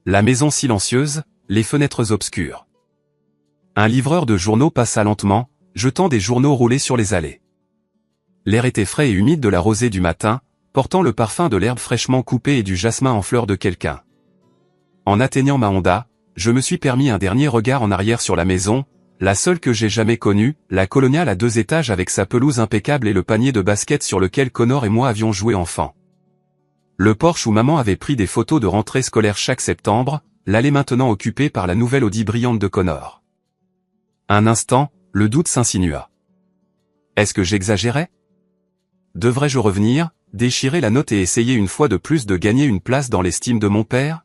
La maison silencieuse, les fenêtres obscures. Un livreur de journaux passa lentement, jetant des journaux roulés sur les allées. L'air était frais et humide de la rosée du matin, portant le parfum de l'herbe fraîchement coupée et du jasmin en fleurs de quelqu'un. En atteignant ma Honda, je me suis permis un dernier regard en arrière sur la maison, la seule que j'ai jamais connue, la coloniale à 2 étages avec sa pelouse impeccable et le panier de basket sur lequel Connor et moi avions joué enfant. Le Porsche où maman avait pris des photos de rentrée scolaire chaque septembre, l'allée maintenant occupée par la nouvelle Audi brillante de Connor. Un instant, le doute s'insinua. Est-ce que j'exagérais? Devrais-je revenir, déchirer la note et essayer une fois de plus de gagner une place dans l'estime de mon père?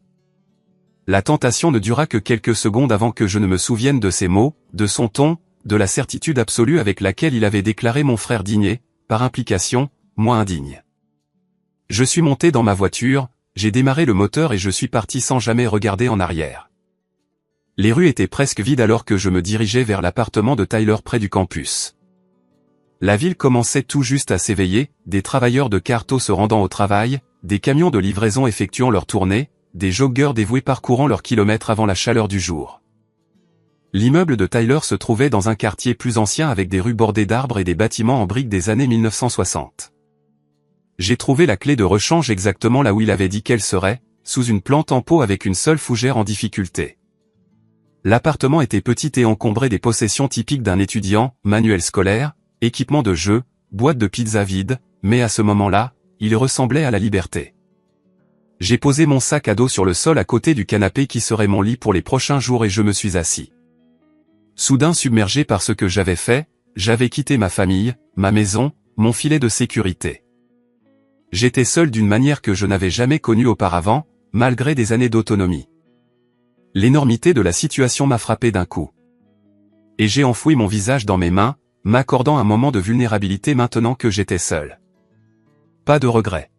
La tentation ne dura que quelques secondes avant que je ne me souvienne de ses mots, de son ton, de la certitude absolue avec laquelle il avait déclaré mon frère digne et, par implication, moi indigne. Je suis monté dans ma voiture, j'ai démarré le moteur et je suis parti sans jamais regarder en arrière. Les rues étaient presque vides alors que je me dirigeais vers l'appartement de Tyler près du campus. La ville commençait tout juste à s'éveiller, des travailleurs de carto se rendant au travail, des camions de livraison effectuant leur tournée, des joggeurs dévoués parcourant leurs kilomètres avant la chaleur du jour. L'immeuble de Tyler se trouvait dans un quartier plus ancien avec des rues bordées d'arbres et des bâtiments en briques des années 1960. J'ai trouvé la clé de rechange exactement là où il avait dit qu'elle serait, sous une plante en pot avec une seule fougère en difficulté. L'appartement était petit et encombré des possessions typiques d'un étudiant, manuel scolaire, équipement de jeu, boîte de pizza vide, mais à ce moment-là, il ressemblait à la liberté. J'ai posé mon sac à dos sur le sol à côté du canapé qui serait mon lit pour les prochains jours et je me suis assis. Soudain submergé par ce que j'avais fait, j'avais quitté ma famille, ma maison, mon filet de sécurité. J'étais seul d'une manière que je n'avais jamais connue auparavant, malgré des années d'autonomie. L'énormité de la situation m'a frappé d'un coup. Et j'ai enfoui mon visage dans mes mains, m'accordant un moment de vulnérabilité maintenant que j'étais seul. Pas de regret.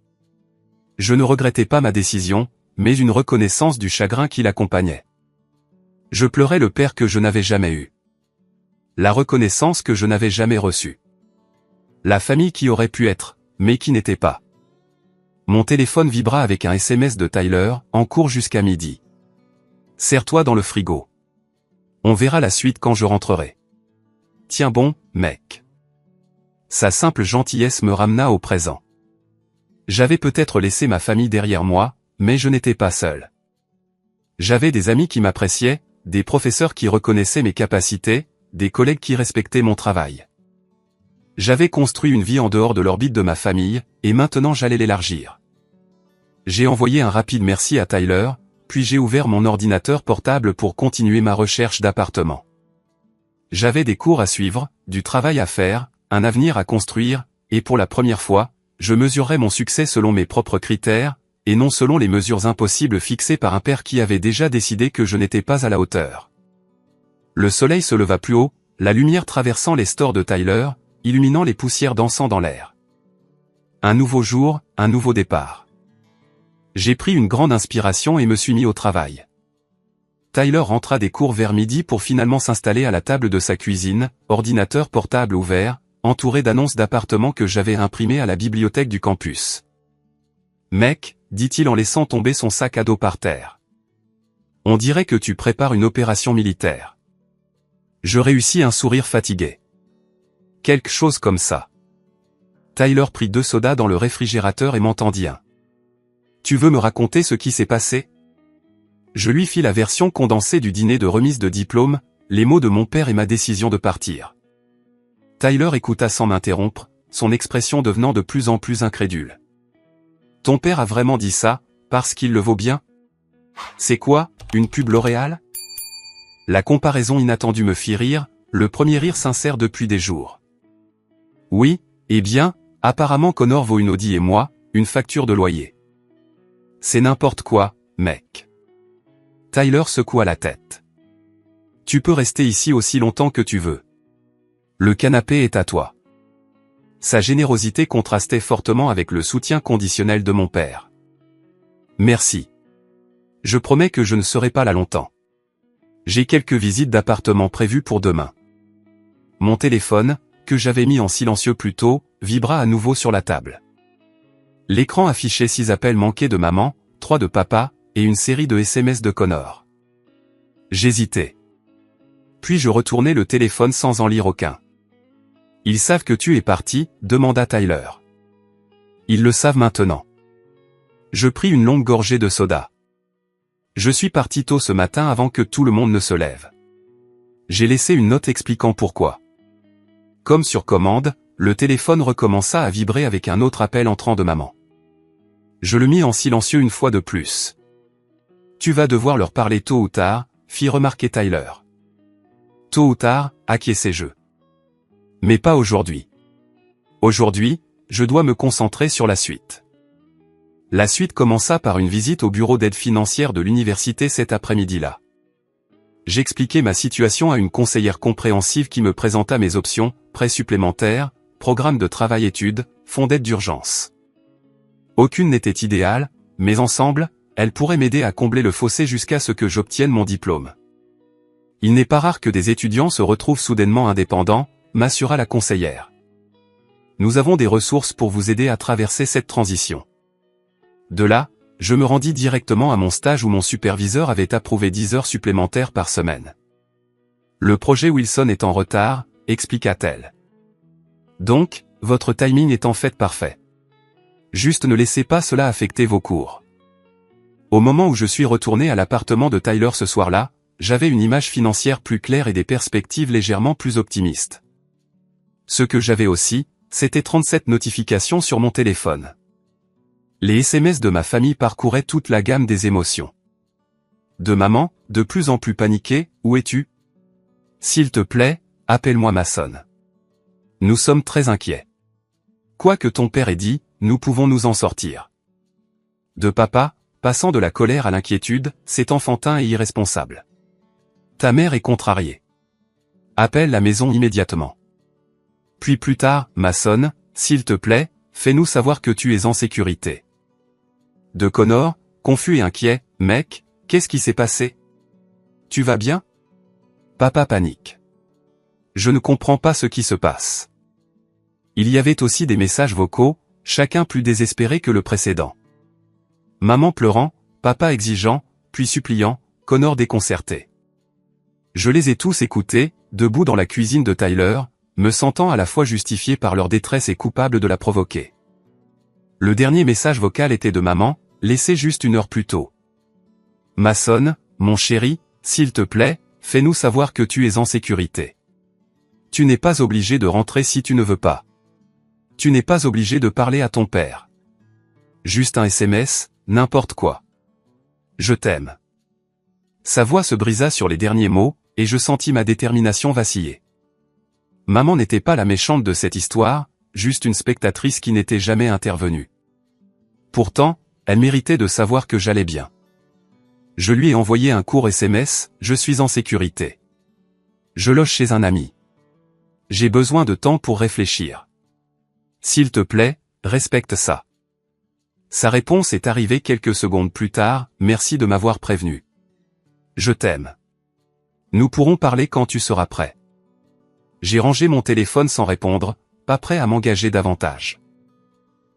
Je ne regrettais pas ma décision, mais une reconnaissance du chagrin qui l'accompagnait. Je pleurais le père que je n'avais jamais eu. La reconnaissance que je n'avais jamais reçue. La famille qui aurait pu être, mais qui n'était pas. Mon téléphone vibra avec un SMS de Tyler, en cours jusqu'à midi. Serre-toi dans le frigo. On verra la suite quand je rentrerai. Tiens bon, mec. Sa simple gentillesse me ramena au présent. J'avais peut-être laissé ma famille derrière moi, mais je n'étais pas seul. J'avais des amis qui m'appréciaient, des professeurs qui reconnaissaient mes capacités, des collègues qui respectaient mon travail. J'avais construit une vie en dehors de l'orbite de ma famille, et maintenant j'allais l'élargir. J'ai envoyé un rapide merci à Tyler, puis j'ai ouvert mon ordinateur portable pour continuer ma recherche d'appartement. J'avais des cours à suivre, du travail à faire, un avenir à construire, et pour la première fois, je mesurerais mon succès selon mes propres critères, et non selon les mesures impossibles fixées par un père qui avait déjà décidé que je n'étais pas à la hauteur. Le soleil se leva plus haut, la lumière traversant les stores de Tyler, illuminant les poussières dansant dans l'air. Un nouveau jour, un nouveau départ. J'ai pris une grande inspiration et me suis mis au travail. Tyler rentra des cours vers midi pour finalement s'installer à la table de sa cuisine, ordinateur portable ouvert, entouré d'annonces d'appartements que j'avais imprimées à la bibliothèque du campus. « Mec, dit-il en laissant tomber son sac à dos par terre. On dirait que tu prépares une opération militaire. » Je réussis un sourire fatigué. Quelque chose comme ça. Tyler prit 2 sodas dans le réfrigérateur et m'entendit un. Tu veux me raconter ce qui s'est passé? Je lui fis la version condensée du dîner de remise de diplôme, les mots de mon père et ma décision de partir. Tyler écouta sans m'interrompre, son expression devenant de plus en plus incrédule. Ton père a vraiment dit ça, parce qu'il le vaut bien? C'est quoi, une pub L'Oréal? La comparaison inattendue me fit rire, le premier rire sincère depuis des jours. Oui, eh bien, apparemment Connor vaut une Audi et moi, une facture de loyer. C'est n'importe quoi, mec. Tyler secoua la tête. Tu peux rester ici aussi longtemps que tu veux. Le canapé est à toi. Sa générosité contrastait fortement avec le soutien conditionnel de mon père. Merci. Je promets que je ne serai pas là longtemps. J'ai quelques visites d'appartement prévues pour demain. Mon téléphone, que j'avais mis en silencieux plus tôt, vibra à nouveau sur la table. L'écran affichait 6 appels manqués de maman, 3 de papa, et une série de SMS de Connor. J'hésitais. Puis je retournai le téléphone sans en lire aucun. Ils savent que tu es parti, demanda Tyler. Ils le savent maintenant. Je pris une longue gorgée de soda. Je suis parti tôt ce matin avant que tout le monde ne se lève. J'ai laissé une note expliquant pourquoi. Comme sur commande, le téléphone recommença à vibrer avec un autre appel entrant de maman. Je le mis en silencieux une fois de plus. Tu vas devoir leur parler tôt ou tard, fit remarquer Tyler. Tôt ou tard, acquiesçai-je. Mais pas aujourd'hui. Aujourd'hui, je dois me concentrer sur la suite. La suite commença par une visite au bureau d'aide financière de l'université cet après-midi-là. J'expliquai ma situation à une conseillère compréhensive qui me présenta mes options, prêts supplémentaires, programme de travail-études, fonds d'aide d'urgence. Aucune n'était idéale, mais ensemble, elles pourraient m'aider à combler le fossé jusqu'à ce que j'obtienne mon diplôme. Il n'est pas rare que des étudiants se retrouvent soudainement indépendants, m'assura la conseillère. Nous avons des ressources pour vous aider à traverser cette transition. De là, je me rendis directement à mon stage où mon superviseur avait approuvé 10 heures supplémentaires par semaine. Le projet Wilson est en retard, expliqua-t-elle. Donc, votre timing est en fait parfait. Juste ne laissez pas cela affecter vos cours. Au moment où je suis retourné à l'appartement de Tyler ce soir-là, j'avais une image financière plus claire et des perspectives légèrement plus optimistes. Ce que j'avais aussi, c'était 37 notifications sur mon téléphone. Les SMS de ma famille parcouraient toute la gamme des émotions. De maman, de plus en plus paniquée, où es-tu? S'il te plaît, appelle-moi Mason. Nous sommes très inquiets. Quoi que ton père ait dit, nous pouvons nous en sortir. De papa, passant de la colère à l'inquiétude, c'est enfantin et irresponsable. Ta mère est contrariée. Appelle la maison immédiatement. Puis plus tard, Mason, s'il te plaît, fais-nous savoir que tu es en sécurité. De Connor, confus et inquiet, mec, qu'est-ce qui s'est passé? Tu vas bien? Papa panique. Je ne comprends pas ce qui se passe. Il y avait aussi des messages vocaux, chacun plus désespéré que le précédent. Maman pleurant, papa exigeant, puis suppliant, Connor déconcerté. Je les ai tous écoutés, debout dans la cuisine de Tyler, me sentant à la fois justifié par leur détresse et coupable de la provoquer. Le dernier message vocal était de maman, laissé juste 1 heure plus tôt. Mason, mon chéri, s'il te plaît, fais-nous savoir que tu es en sécurité. Tu n'es pas obligé de rentrer si tu ne veux pas. Tu n'es pas obligé de parler à ton père. Juste un SMS, n'importe quoi. Je t'aime. Sa voix se brisa sur les derniers mots, et je sentis ma détermination vaciller. Maman n'était pas la méchante de cette histoire, juste une spectatrice qui n'était jamais intervenue. Pourtant, elle méritait de savoir que j'allais bien. Je lui ai envoyé un court SMS, je suis en sécurité. Je loge chez un ami. J'ai besoin de temps pour réfléchir. S'il te plaît, respecte ça. Sa réponse est arrivée quelques secondes plus tard, merci de m'avoir prévenu. Je t'aime. Nous pourrons parler quand tu seras prêt. J'ai rangé mon téléphone sans répondre, pas prêt à m'engager davantage.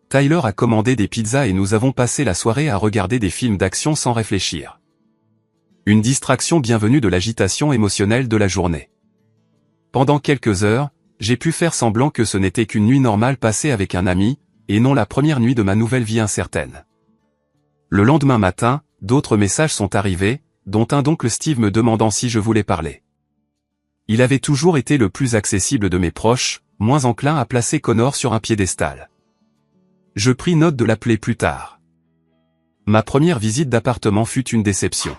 Tyler a commandé des pizzas et nous avons passé la soirée à regarder des films d'action sans réfléchir. Une distraction bienvenue de l'agitation émotionnelle de la journée. Pendant quelques heures, j'ai pu faire semblant que ce n'était qu'une nuit normale passée avec un ami, et non la première nuit de ma nouvelle vie incertaine. Le lendemain matin, d'autres messages sont arrivés, dont un d'oncle Steve me demandant si je voulais parler. Il avait toujours été le plus accessible de mes proches, moins enclin à placer Connor sur un piédestal. Je pris note de l'appeler plus tard. Ma première visite d'appartement fut une déception.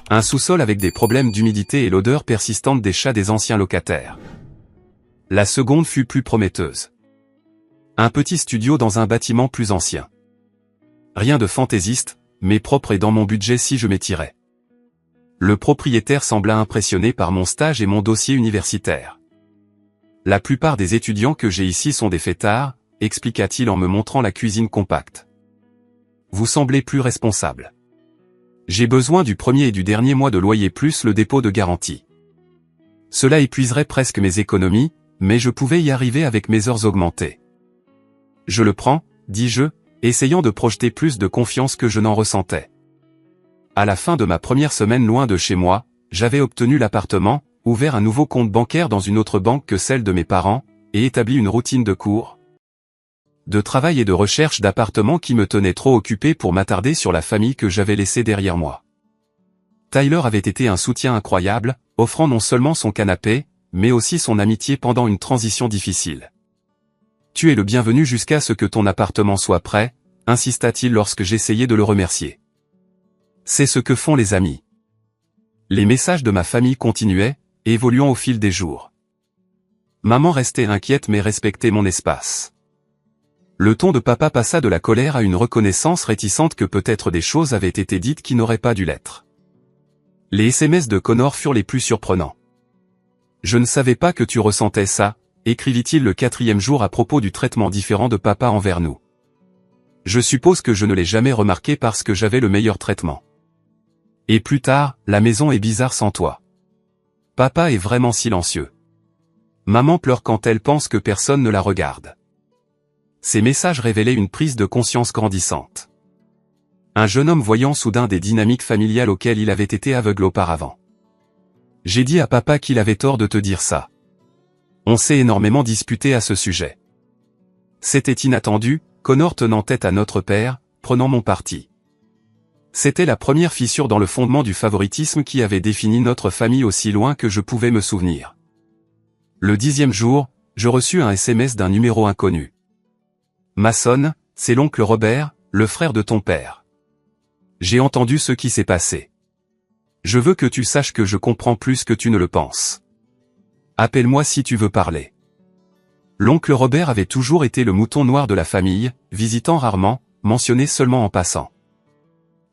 Un sous-sol avec des problèmes d'humidité et l'odeur persistante des chats des anciens locataires. La seconde fut plus prometteuse. Un petit studio dans un bâtiment plus ancien. Rien de fantaisiste, mais propre et dans mon budget si je m'étirais. Le propriétaire sembla impressionné par mon stage et mon dossier universitaire. La plupart des étudiants que j'ai ici sont des fêtards, expliqua-t-il en me montrant la cuisine compacte. Vous semblez plus responsable. J'ai besoin du premier et du dernier mois de loyer plus le dépôt de garantie. Cela épuiserait presque mes économies, mais je pouvais y arriver avec mes heures augmentées. Je le prends, dis-je, essayant de projeter plus de confiance que je n'en ressentais. À la fin de ma première semaine loin de chez moi, j'avais obtenu l'appartement, ouvert un nouveau compte bancaire dans une autre banque que celle de mes parents, et établi une routine de cours, de travail et de recherche d'appartements qui me tenaient trop occupé pour m'attarder sur la famille que j'avais laissée derrière moi. Tyler avait été un soutien incroyable, offrant non seulement son canapé, mais aussi son amitié pendant une transition difficile. Tu es le bienvenu jusqu'à ce que ton appartement soit prêt, insista-t-il lorsque j'essayais de le remercier. C'est ce que font les amis. Les messages de ma famille continuaient, évoluant au fil des jours. Maman restait inquiète mais respectait mon espace. Le ton de papa passa de la colère à une reconnaissance réticente que peut-être des choses avaient été dites qui n'auraient pas dû l'être. Les SMS de Connor furent les plus surprenants. Je ne savais pas que tu ressentais ça, écrivit-il le 4e jour à propos du traitement différent de papa envers nous. Je suppose que je ne l'ai jamais remarqué parce que j'avais le meilleur traitement. Et plus tard, la maison est bizarre sans toi. Papa est vraiment silencieux. Maman pleure quand elle pense que personne ne la regarde. Ces messages révélaient une prise de conscience grandissante. Un jeune homme voyant soudain des dynamiques familiales auxquelles il avait été aveugle auparavant. J'ai dit à papa qu'il avait tort de te dire ça. On s'est énormément disputé à ce sujet. C'était inattendu, Connor tenant tête à notre père, prenant mon parti. C'était la première fissure dans le fondement du favoritisme qui avait défini notre famille aussi loin que je pouvais me souvenir. Le 10e jour, je reçus un SMS d'un numéro inconnu. Mason, c'est l'oncle Robert, le frère de ton père. J'ai entendu ce qui s'est passé. Je veux que tu saches que je comprends plus que tu ne le penses. Appelle-moi si tu veux parler. L'oncle Robert avait toujours été le mouton noir de la famille, visitant rarement, mentionné seulement en passant.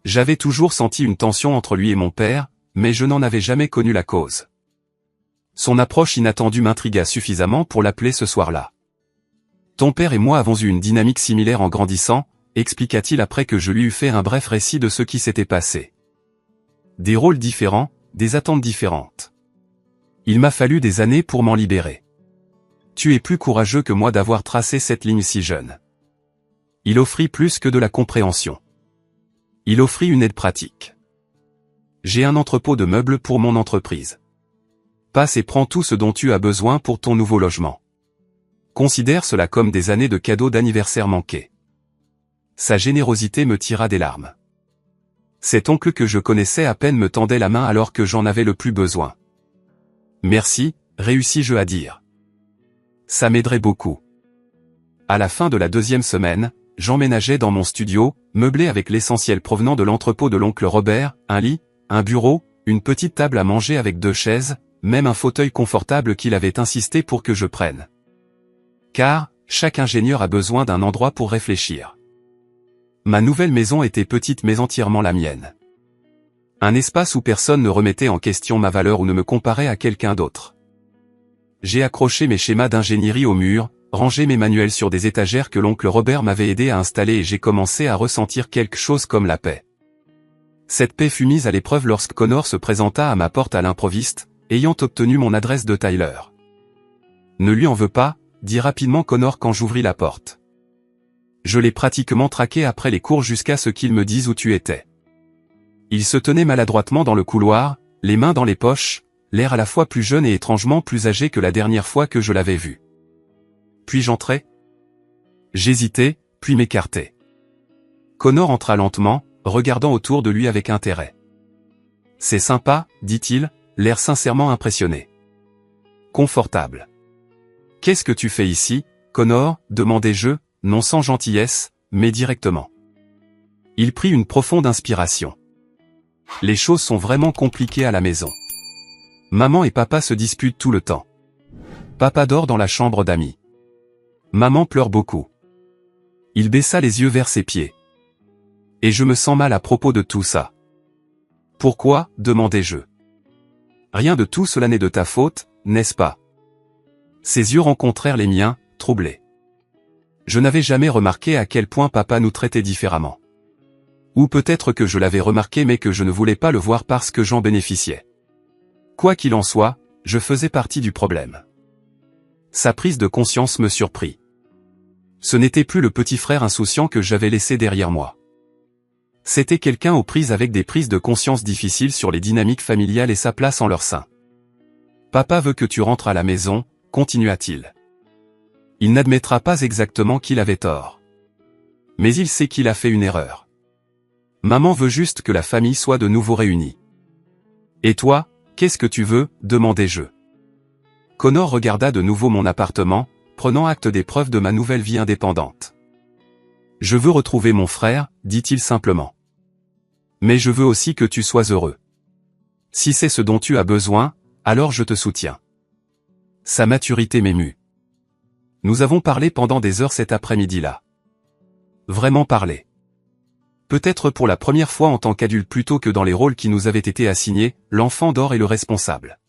J'avais toujours senti une tension entre lui et mon père, mais je n'en avais jamais connu la cause. Son approche inattendue m'intrigua suffisamment pour l'appeler ce soir-là. Ton père et moi avons eu une dynamique similaire en grandissant, expliqua-t-il après que je lui eus fait un bref récit de ce qui s'était passé. Des rôles différents, des attentes différentes. Il m'a fallu des années pour m'en libérer. Tu es plus courageux que moi d'avoir tracé cette ligne si jeune. Il offrit plus que de la compréhension. Il offrit une aide pratique. J'ai un entrepôt de meubles pour mon entreprise. Passe et prends tout ce dont tu as besoin pour ton nouveau logement. Considère cela comme des années de cadeaux d'anniversaire manqués. Sa générosité me tira des larmes. Cet oncle que je connaissais à peine me tendait la main alors que j'en avais le plus besoin. Merci, réussis-je à dire. Ça m'aiderait beaucoup. À la fin de la 2e semaine, j'emménageais dans mon studio, meublé avec l'essentiel provenant de l'entrepôt de l'oncle Robert, un lit, un bureau, une petite table à manger avec 2 chaises, même un fauteuil confortable qu'il avait insisté pour que je prenne. Car, chaque ingénieur a besoin d'un endroit pour réfléchir. Ma nouvelle maison était petite mais entièrement la mienne. Un espace où personne ne remettait en question ma valeur ou ne me comparait à quelqu'un d'autre. J'ai accroché mes schémas d'ingénierie au mur, rangé mes manuels sur des étagères que l'oncle Robert m'avait aidé à installer et j'ai commencé à ressentir quelque chose comme la paix. Cette paix fut mise à l'épreuve lorsque Connor se présenta à ma porte à l'improviste, ayant obtenu mon adresse de Tyler. Ne lui en veux pas, dit rapidement Connor quand j'ouvris la porte. Je l'ai pratiquement traqué après les cours jusqu'à ce qu'il me dise où tu étais. Il se tenait maladroitement dans le couloir, les mains dans les poches, l'air à la fois plus jeune et étrangement plus âgé que la dernière fois que je l'avais vu. Puis j'entrai. J'hésitai, puis m'écartai. Connor entra lentement, regardant autour de lui avec intérêt. C'est sympa, dit-il, l'air sincèrement impressionné. Confortable. Qu'est-ce que tu fais ici, Connor, demandai-je, non sans gentillesse, mais directement. Il prit une profonde inspiration. Les choses sont vraiment compliquées à la maison. Maman et papa se disputent tout le temps. Papa dort dans la chambre d'amis. Maman pleure beaucoup. Il baissa les yeux vers ses pieds. Et je me sens mal à propos de tout ça. Pourquoi, demandai-je. Rien de tout cela n'est de ta faute, n'est-ce pas? Ses yeux rencontrèrent les miens, troublés. Je n'avais jamais remarqué à quel point papa nous traitait différemment. Ou peut-être que je l'avais remarqué mais que je ne voulais pas le voir parce que j'en bénéficiais. Quoi qu'il en soit, je faisais partie du problème. Sa prise de conscience me surprit. Ce n'était plus le petit frère insouciant que j'avais laissé derrière moi. C'était quelqu'un aux prises avec des prises de conscience difficiles sur les dynamiques familiales et sa place en leur sein. Papa veut que tu rentres à la maison, continua-t-il. Il n'admettra pas exactement qu'il avait tort. Mais il sait qu'il a fait une erreur. Maman veut juste que la famille soit de nouveau réunie. Et toi, qu'est-ce que tu veux, demandai-je. Connor regarda de nouveau mon appartement, prenant acte des preuves de ma nouvelle vie indépendante. Je veux retrouver mon frère, dit-il simplement. Mais je veux aussi que tu sois heureux. Si c'est ce dont tu as besoin, alors je te soutiens. Sa maturité m'émut. Nous avons parlé pendant des heures cet après-midi-là. Vraiment parlé. Peut-être pour la première fois en tant qu'adulte plutôt que dans les rôles qui nous avaient été assignés, l'enfant d'or et le responsable.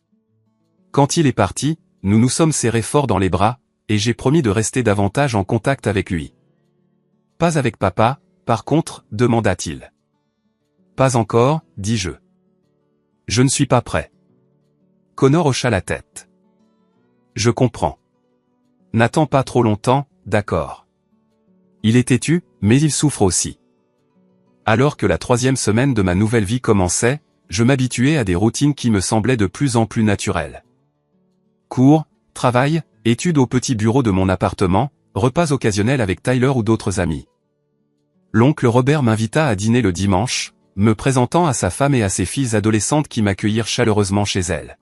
Quand il est parti, nous nous sommes serrés fort dans les bras, et j'ai promis de rester davantage en contact avec lui. Pas avec papa, par contre, demanda-t-il. Pas encore, dis-je. Je ne suis pas prêt. Connor hocha la tête. Je comprends. N'attends pas trop longtemps, d'accord. Il est têtu, mais il souffre aussi. Alors que la 3e semaine de ma nouvelle vie commençait, je m'habituais à des routines qui me semblaient de plus en plus naturelles. Cours, travail, études au petit bureau de mon appartement, repas occasionnels avec Tyler ou d'autres amis. L'oncle Robert m'invita à dîner le dimanche, me présentant à sa femme et à ses filles adolescentes qui m'accueillirent chaleureusement chez elles.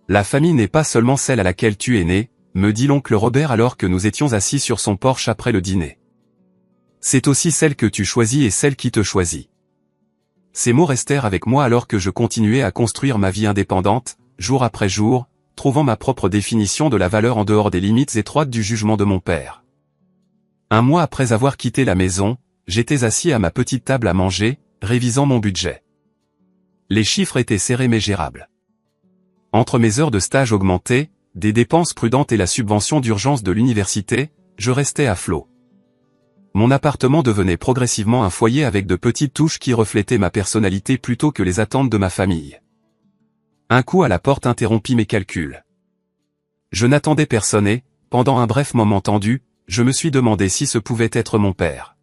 La famille n'est pas seulement celle à laquelle tu es né, me dit l'oncle Robert alors que nous étions assis sur son porche après le dîner. C'est aussi celle que tu choisis et celle qui te choisit. Ces mots restèrent avec moi alors que je continuais à construire ma vie indépendante, jour après jour, trouvant ma propre définition de la valeur en dehors des limites étroites du jugement de mon père. Un mois après avoir quitté la maison, j'étais assis à ma petite table à manger, révisant mon budget. Les chiffres étaient serrés mais gérables. Entre mes heures de stage augmentées, des dépenses prudentes et la subvention d'urgence de l'université, je restais à flot. Mon appartement devenait progressivement un foyer avec de petites touches qui reflétaient ma personnalité plutôt que les attentes de ma famille. Un coup à la porte interrompit mes calculs. Je n'attendais personne et, pendant un bref moment tendu, je me suis demandé si ce pouvait être mon père.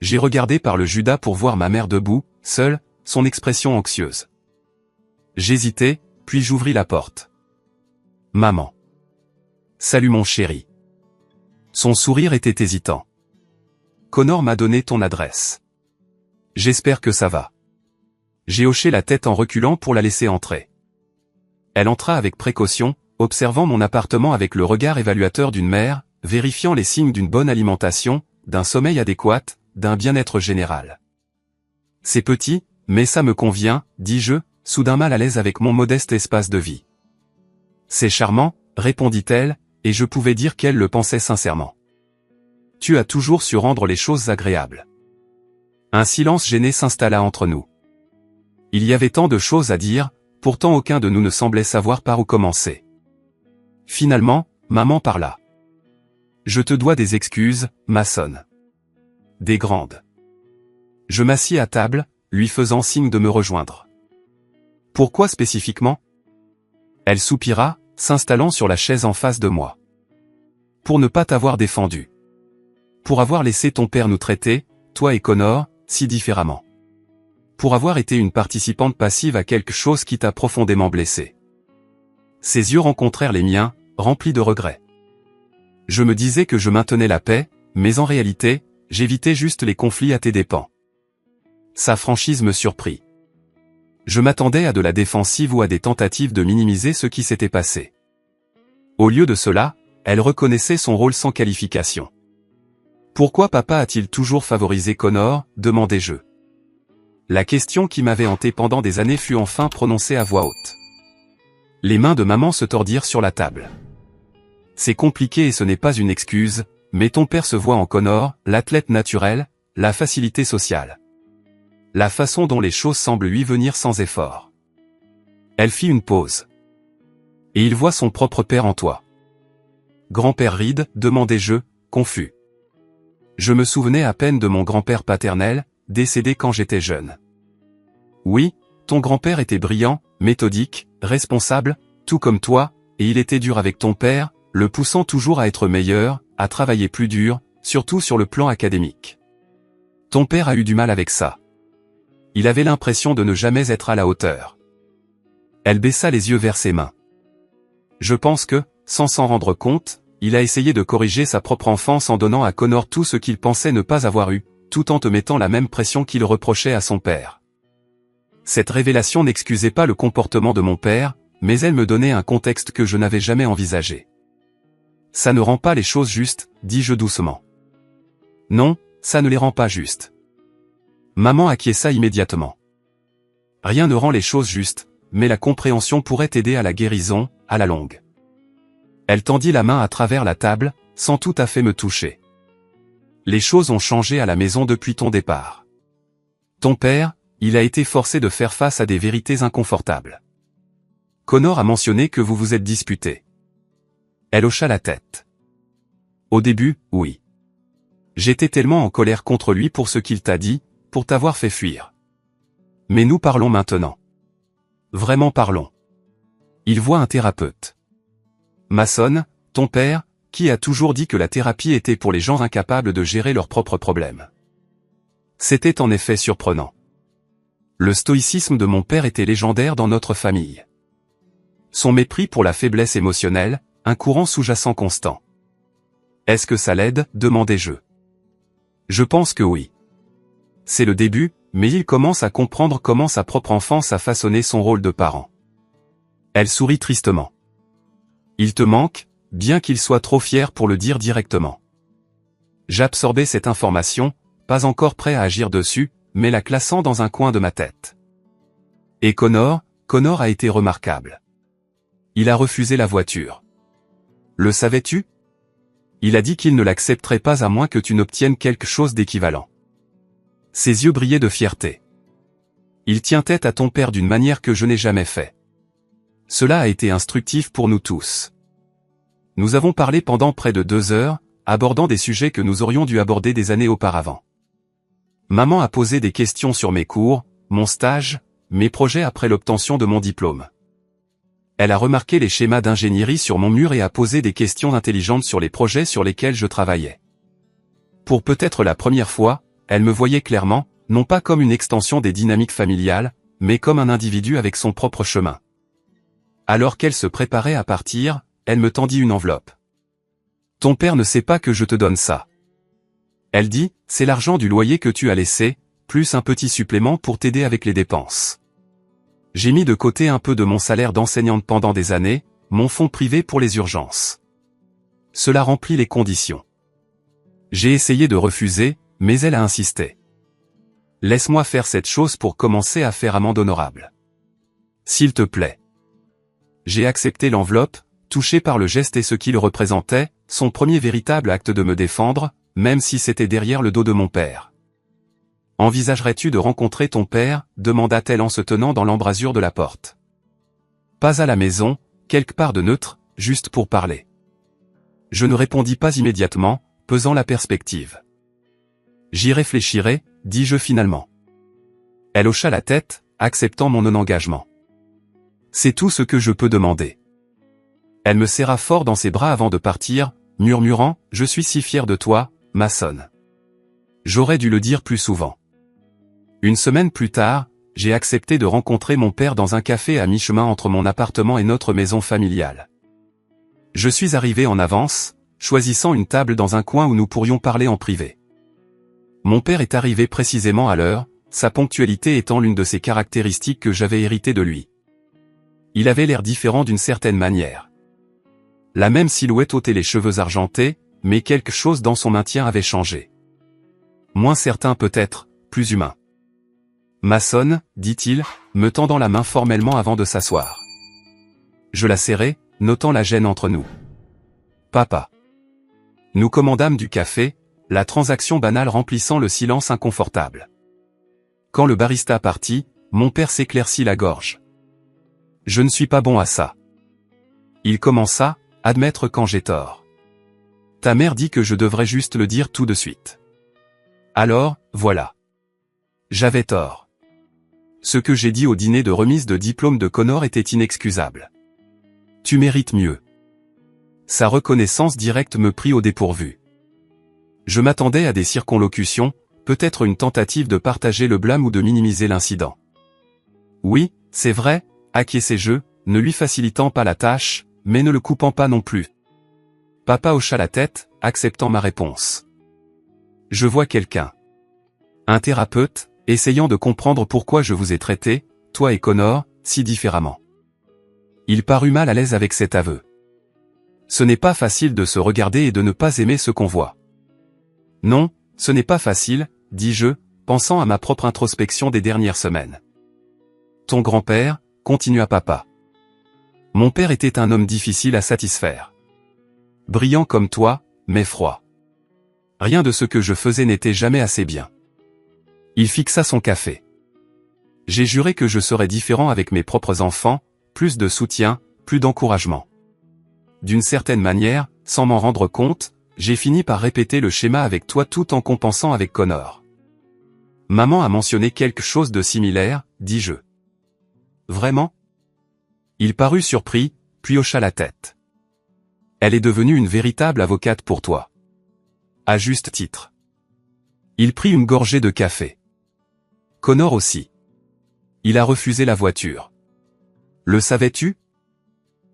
J'ai regardé par le Judas pour voir ma mère debout, seule, son expression anxieuse. J'hésitais, puis j'ouvris la porte. Maman. Salut mon chéri. Son sourire était hésitant. Connor m'a donné ton adresse. J'espère que ça va. J'ai hoché la tête en reculant pour la laisser entrer. Elle entra avec précaution, observant mon appartement avec le regard évaluateur d'une mère, vérifiant les signes d'une bonne alimentation, d'un sommeil adéquat, d'un bien-être général. C'est petit, mais ça me convient, dis-je, soudain mal à l'aise avec mon modeste espace de vie. C'est charmant, répondit-elle, et je pouvais dire qu'elle le pensait sincèrement. Tu as toujours su rendre les choses agréables. Un silence gêné s'installa entre nous. Il y avait tant de choses à dire, pourtant aucun de nous ne semblait savoir par où commencer. Finalement, maman parla. Je te dois des excuses, Mason. Des grandes. Je m'assis à table, lui faisant signe de me rejoindre. Pourquoi spécifiquement? Elle soupira, s'installant sur la chaise en face de moi. Pour ne pas t'avoir défendu. Pour avoir laissé ton père nous traiter, toi et Connor, si différemment. Pour avoir été une participante passive à quelque chose qui t'a profondément blessé. Ses yeux rencontrèrent les miens, remplis de regrets. Je me disais que je maintenais la paix, mais en réalité, j'évitais juste les conflits à tes dépens. Sa franchise me surprit. Je m'attendais à de la défensive ou à des tentatives de minimiser ce qui s'était passé. Au lieu de cela, elle reconnaissait son rôle sans qualification. Pourquoi papa a-t-il toujours favorisé Connor, demandai-je. La question qui m'avait hanté pendant des années fut enfin prononcée à voix haute. Les mains de maman se tordirent sur la table. C'est compliqué et ce n'est pas une excuse, mais ton père se voit en Connor, l'athlète naturel, la facilité sociale. La façon dont les choses semblent lui venir sans effort. Elle fit une pause. Et il voit son propre père en toi. Grand-père Reed, demandai-je, confus. Je me souvenais à peine de mon grand-père paternel, décédé quand j'étais jeune. Oui, ton grand-père était brillant, méthodique, responsable, tout comme toi, et il était dur avec ton père, le poussant toujours à être meilleur, à travailler plus dur, surtout sur le plan académique. Ton père a eu du mal avec ça. Il avait l'impression de ne jamais être à la hauteur. Elle baissa les yeux vers ses mains. Je pense que, sans s'en rendre compte, il a essayé de corriger sa propre enfance en donnant à Connor tout ce qu'il pensait ne pas avoir eu, tout en te mettant la même pression qu'il reprochait à son père. Cette révélation n'excusait pas le comportement de mon père, mais elle me donnait un contexte que je n'avais jamais envisagé. Ça ne rend pas les choses justes, dis-je doucement. Non, ça ne les rend pas justes. Maman acquiesça immédiatement. Rien ne rend les choses justes, mais la compréhension pourrait aider à la guérison, à la longue. Elle tendit la main à travers la table, sans tout à fait me toucher. Les choses ont changé à la maison depuis ton départ. Ton père, il a été forcé de faire face à des vérités inconfortables. Connor a mentionné que vous vous êtes disputés. Elle hocha la tête. Au début, oui. J'étais tellement en colère contre lui pour ce qu'il t'a dit, pour t'avoir fait fuir. Mais nous parlons maintenant. Vraiment parlons. Il voit un thérapeute. Mason, ton père, qui a toujours dit que la thérapie était pour les gens incapables de gérer leurs propres problèmes. C'était en effet surprenant. Le stoïcisme de mon père était légendaire dans notre famille. Son mépris pour la faiblesse émotionnelle, un courant sous-jacent constant. Est-ce que ça l'aide, demandai-je. Je pense que oui. C'est le début, mais il commence à comprendre comment sa propre enfance a façonné son rôle de parent. Elle sourit tristement. Il te manque, bien qu'il soit trop fier pour le dire directement. J'absorbais cette information, pas encore prêt à agir dessus, mais la classant dans un coin de ma tête. Et Connor a été remarquable. Il a refusé la voiture. Le savais-tu? Il a dit qu'il ne l'accepterait pas à moins que tu n'obtiennes quelque chose d'équivalent. Ses yeux brillaient de fierté. Il tient tête à ton père d'une manière que je n'ai jamais fait. Cela a été instructif pour nous tous. Nous avons parlé pendant près de 2 heures, abordant des sujets que nous aurions dû aborder des années auparavant. Maman a posé des questions sur mes cours, mon stage, mes projets après l'obtention de mon diplôme. Elle a remarqué les schémas d'ingénierie sur mon mur et a posé des questions intelligentes sur les projets sur lesquels je travaillais. Pour peut-être la première fois, elle me voyait clairement, non pas comme une extension des dynamiques familiales, mais comme un individu avec son propre chemin. Alors qu'elle se préparait à partir, elle me tendit une enveloppe. « Ton père ne sait pas que je te donne ça. » Elle dit, « C'est l'argent du loyer que tu as laissé, plus un petit supplément pour t'aider avec les dépenses. » J'ai mis de côté un peu de mon salaire d'enseignante pendant des années, mon fonds privé pour les urgences. Cela remplit les conditions. J'ai essayé de refuser, mais elle a insisté. « Laisse-moi faire cette chose pour commencer à faire amende honorable. S'il te plaît. » J'ai accepté l'enveloppe, touché par le geste et ce qu'il représentait, son premier véritable acte de me défendre, même si c'était derrière le dos de mon père. « Envisagerais-tu de rencontrer ton père ?» demanda-t-elle en se tenant dans l'embrasure de la porte. « Pas à la maison, quelque part de neutre, juste pour parler. » Je ne répondis pas immédiatement, pesant la perspective. « J'y réfléchirai, dis-je finalement. » Elle hocha la tête, acceptant mon non-engagement. « C'est tout ce que je peux demander. » Elle me serra fort dans ses bras avant de partir, murmurant « Je suis si fier de toi, Mason. » J'aurais dû le dire plus souvent. Une semaine plus tard, j'ai accepté de rencontrer mon père dans un café à mi-chemin entre mon appartement et notre maison familiale. Je suis arrivé en avance, choisissant une table dans un coin où nous pourrions parler en privé. Mon père est arrivé précisément à l'heure, sa ponctualité étant l'une de ses caractéristiques que j'avais héritées de lui. Il avait l'air différent d'une certaine manière. La même silhouette ôtait les cheveux argentés, mais quelque chose dans son maintien avait changé. Moins certain peut-être, plus humain. Mason, dit-il, me tendant la main formellement avant de s'asseoir. Je la serrai, notant la gêne entre nous. Papa. Nous commandâmes du café, la transaction banale remplissant le silence inconfortable. Quand le barista partit, mon père s'éclaircit la gorge. Je ne suis pas bon à ça. Il commença, admettre quand j'ai tort. Ta mère dit que je devrais juste le dire tout de suite. Alors, voilà. J'avais tort. Ce que j'ai dit au dîner de remise de diplôme de Connor était inexcusable. Tu mérites mieux. Sa reconnaissance directe me prit au dépourvu. Je m'attendais à des circonlocutions, peut-être une tentative de partager le blâme ou de minimiser l'incident. Oui, c'est vrai, acquiesçai-je, ne lui facilitant pas la tâche, mais ne le coupant pas non plus. Papa hocha la tête, acceptant ma réponse. Je vois quelqu'un. Un thérapeute, essayant de comprendre pourquoi je vous ai traité, toi et Connor, si différemment. Il parut mal à l'aise avec cet aveu. Ce n'est pas facile de se regarder et de ne pas aimer ce qu'on voit. Non, ce n'est pas facile, dis-je, pensant à ma propre introspection des dernières semaines. Ton grand-père, continua papa. Mon père était un homme difficile à satisfaire. Brillant comme toi, mais froid. Rien de ce que je faisais n'était jamais assez bien. Il fixa son café. J'ai juré que je serais différent avec mes propres enfants, plus de soutien, plus d'encouragement. D'une certaine manière, sans m'en rendre compte, j'ai fini par répéter le schéma avec toi tout en compensant avec Connor. Maman a mentionné quelque chose de similaire, dis-je. Vraiment? Il parut surpris, puis hocha la tête. Elle est devenue une véritable avocate pour toi. À juste titre. Il prit une gorgée de café. Connor aussi. Il a refusé la voiture. Le savais-tu?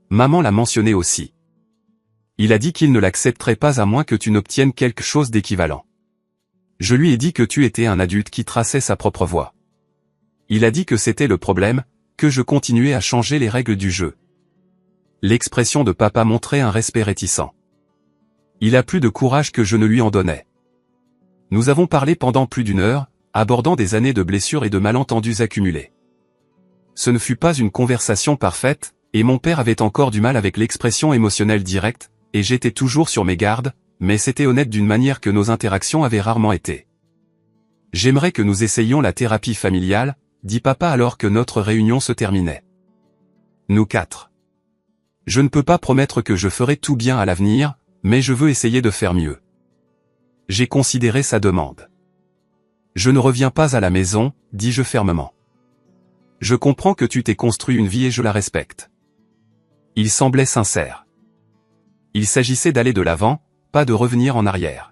Maman l'a mentionné aussi. Il a dit qu'il ne l'accepterait pas à moins que tu n'obtiennes quelque chose d'équivalent. Je lui ai dit que tu étais un adulte qui traçait sa propre voie. Il a dit que c'était le problème, que je continuais à changer les règles du jeu. L'expression de papa montrait un respect réticent. Il a plus de courage que je ne lui en donnais. Nous avons parlé pendant plus d'une heure, abordant des années de blessures et de malentendus accumulés. Ce ne fut pas une conversation parfaite, et mon père avait encore du mal avec l'expression émotionnelle directe, et j'étais toujours sur mes gardes, mais c'était honnête d'une manière que nos interactions avaient rarement été. J'aimerais que nous essayions la thérapie familiale, dit papa alors que notre réunion se terminait. Nous quatre. Je ne peux pas promettre que je ferai tout bien à l'avenir, mais je veux essayer de faire mieux. J'ai considéré sa demande. Je ne reviens pas à la maison, dis-je fermement. Je comprends que tu t'es construit une vie et je la respecte. Il semblait sincère. Il s'agissait d'aller de l'avant, pas de revenir en arrière.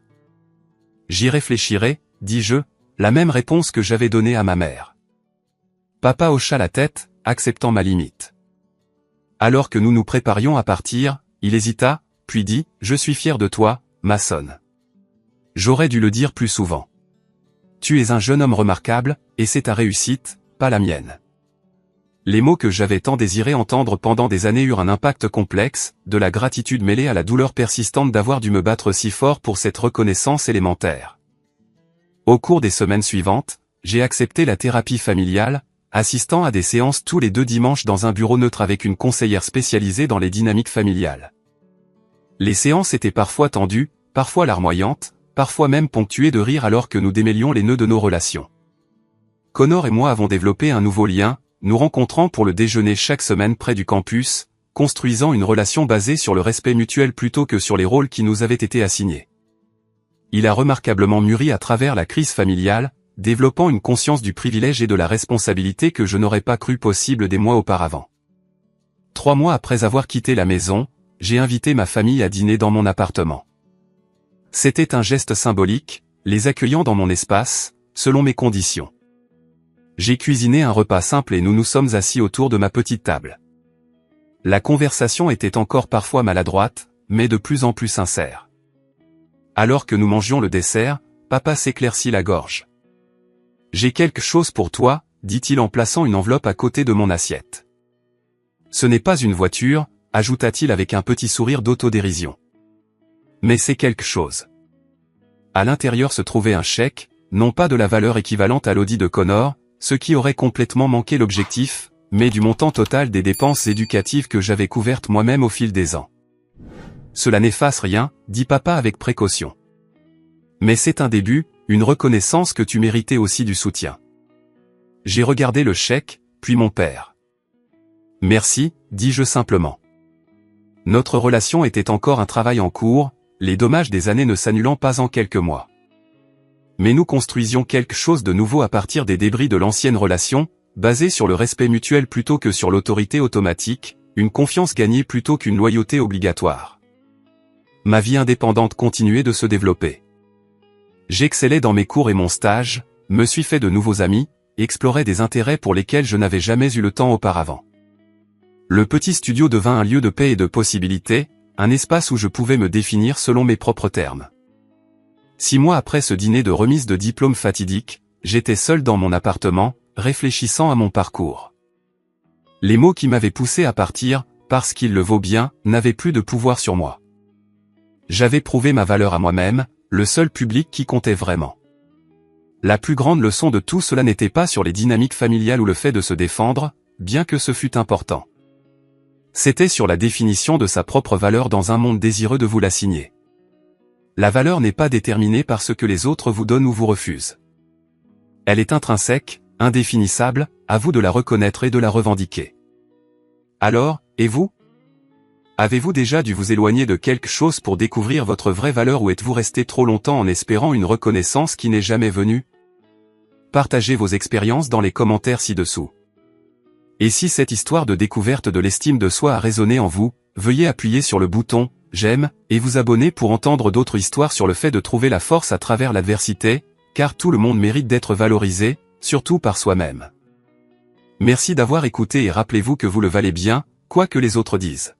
J'y réfléchirai, dis-je, la même réponse que j'avais donnée à ma mère. Papa hocha la tête, acceptant ma limite. Alors que nous nous préparions à partir, il hésita, puis dit, « Je suis fier de toi, Mason. » J'aurais dû le dire plus souvent. Tu es un jeune homme remarquable, et c'est ta réussite, pas la mienne. Les mots que j'avais tant désiré entendre pendant des années eurent un impact complexe, de la gratitude mêlée à la douleur persistante d'avoir dû me battre si fort pour cette reconnaissance élémentaire. Au cours des semaines suivantes, j'ai accepté la thérapie familiale, assistant à des séances tous les 2 dimanches dans un bureau neutre avec une conseillère spécialisée dans les dynamiques familiales. Les séances étaient parfois tendues, parfois larmoyantes, parfois même ponctuées de rires alors que nous démêlions les nœuds de nos relations. Connor et moi avons développé un nouveau lien, nous rencontrant pour le déjeuner chaque semaine près du campus, construisant une relation basée sur le respect mutuel plutôt que sur les rôles qui nous avaient été assignés. Il a remarquablement mûri à travers la crise familiale, développant une conscience du privilège et de la responsabilité que je n'aurais pas cru possible des mois auparavant. 3 mois après avoir quitté la maison, j'ai invité ma famille à dîner dans mon appartement. C'était un geste symbolique, les accueillant dans mon espace, selon mes conditions. J'ai cuisiné un repas simple et nous nous sommes assis autour de ma petite table. La conversation était encore parfois maladroite, mais de plus en plus sincère. Alors que nous mangions le dessert, papa s'éclaircit la gorge. « J'ai quelque chose pour toi, dit-il en plaçant une enveloppe à côté de mon assiette. Ce n'est pas une voiture, ajouta-t-il avec un petit sourire d'autodérision. Mais c'est quelque chose. À l'intérieur se trouvait un chèque, non pas de la valeur équivalente à l'Audi de Connor, ce qui aurait complètement manqué l'objectif, mais du montant total des dépenses éducatives que j'avais couvertes moi-même au fil des ans. Cela n'efface rien, dit papa avec précaution. Mais c'est un début, une reconnaissance que tu méritais aussi du soutien. J'ai regardé le chèque, puis mon père. Merci, dis-je simplement. Notre relation était encore un travail en cours, les dommages des années ne s'annulant pas en quelques mois. Mais nous construisions quelque chose de nouveau à partir des débris de l'ancienne relation, basée sur le respect mutuel plutôt que sur l'autorité automatique, une confiance gagnée plutôt qu'une loyauté obligatoire. Ma vie indépendante continuait de se développer. J'excellais dans mes cours et mon stage, me suis fait de nouveaux amis, explorais des intérêts pour lesquels je n'avais jamais eu le temps auparavant. Le petit studio devint un lieu de paix et de possibilités, un espace où je pouvais me définir selon mes propres termes. 6 mois après ce dîner de remise de diplôme fatidique, j'étais seul dans mon appartement, réfléchissant à mon parcours. Les mots qui m'avaient poussé à partir, parce qu'il le vaut bien, n'avaient plus de pouvoir sur moi. J'avais prouvé ma valeur à moi-même, le seul public qui comptait vraiment. La plus grande leçon de tout cela n'était pas sur les dynamiques familiales ou le fait de se défendre, bien que ce fût important. C'était sur la définition de sa propre valeur dans un monde désireux de vous l'assigner. La valeur n'est pas déterminée par ce que les autres vous donnent ou vous refusent. Elle est intrinsèque, indéfinissable, à vous de la reconnaître et de la revendiquer. Alors, et vous? Avez-vous déjà dû vous éloigner de quelque chose pour découvrir votre vraie valeur ou êtes-vous resté trop longtemps en espérant une reconnaissance qui n'est jamais venue? Partagez vos expériences dans les commentaires ci-dessous. Et si cette histoire de découverte de l'estime de soi a résonné en vous, veuillez appuyer sur le bouton « J'aime » et vous abonner pour entendre d'autres histoires sur le fait de trouver la force à travers l'adversité, car tout le monde mérite d'être valorisé, surtout par soi-même. Merci d'avoir écouté et rappelez-vous que vous le valez bien, quoi que les autres disent.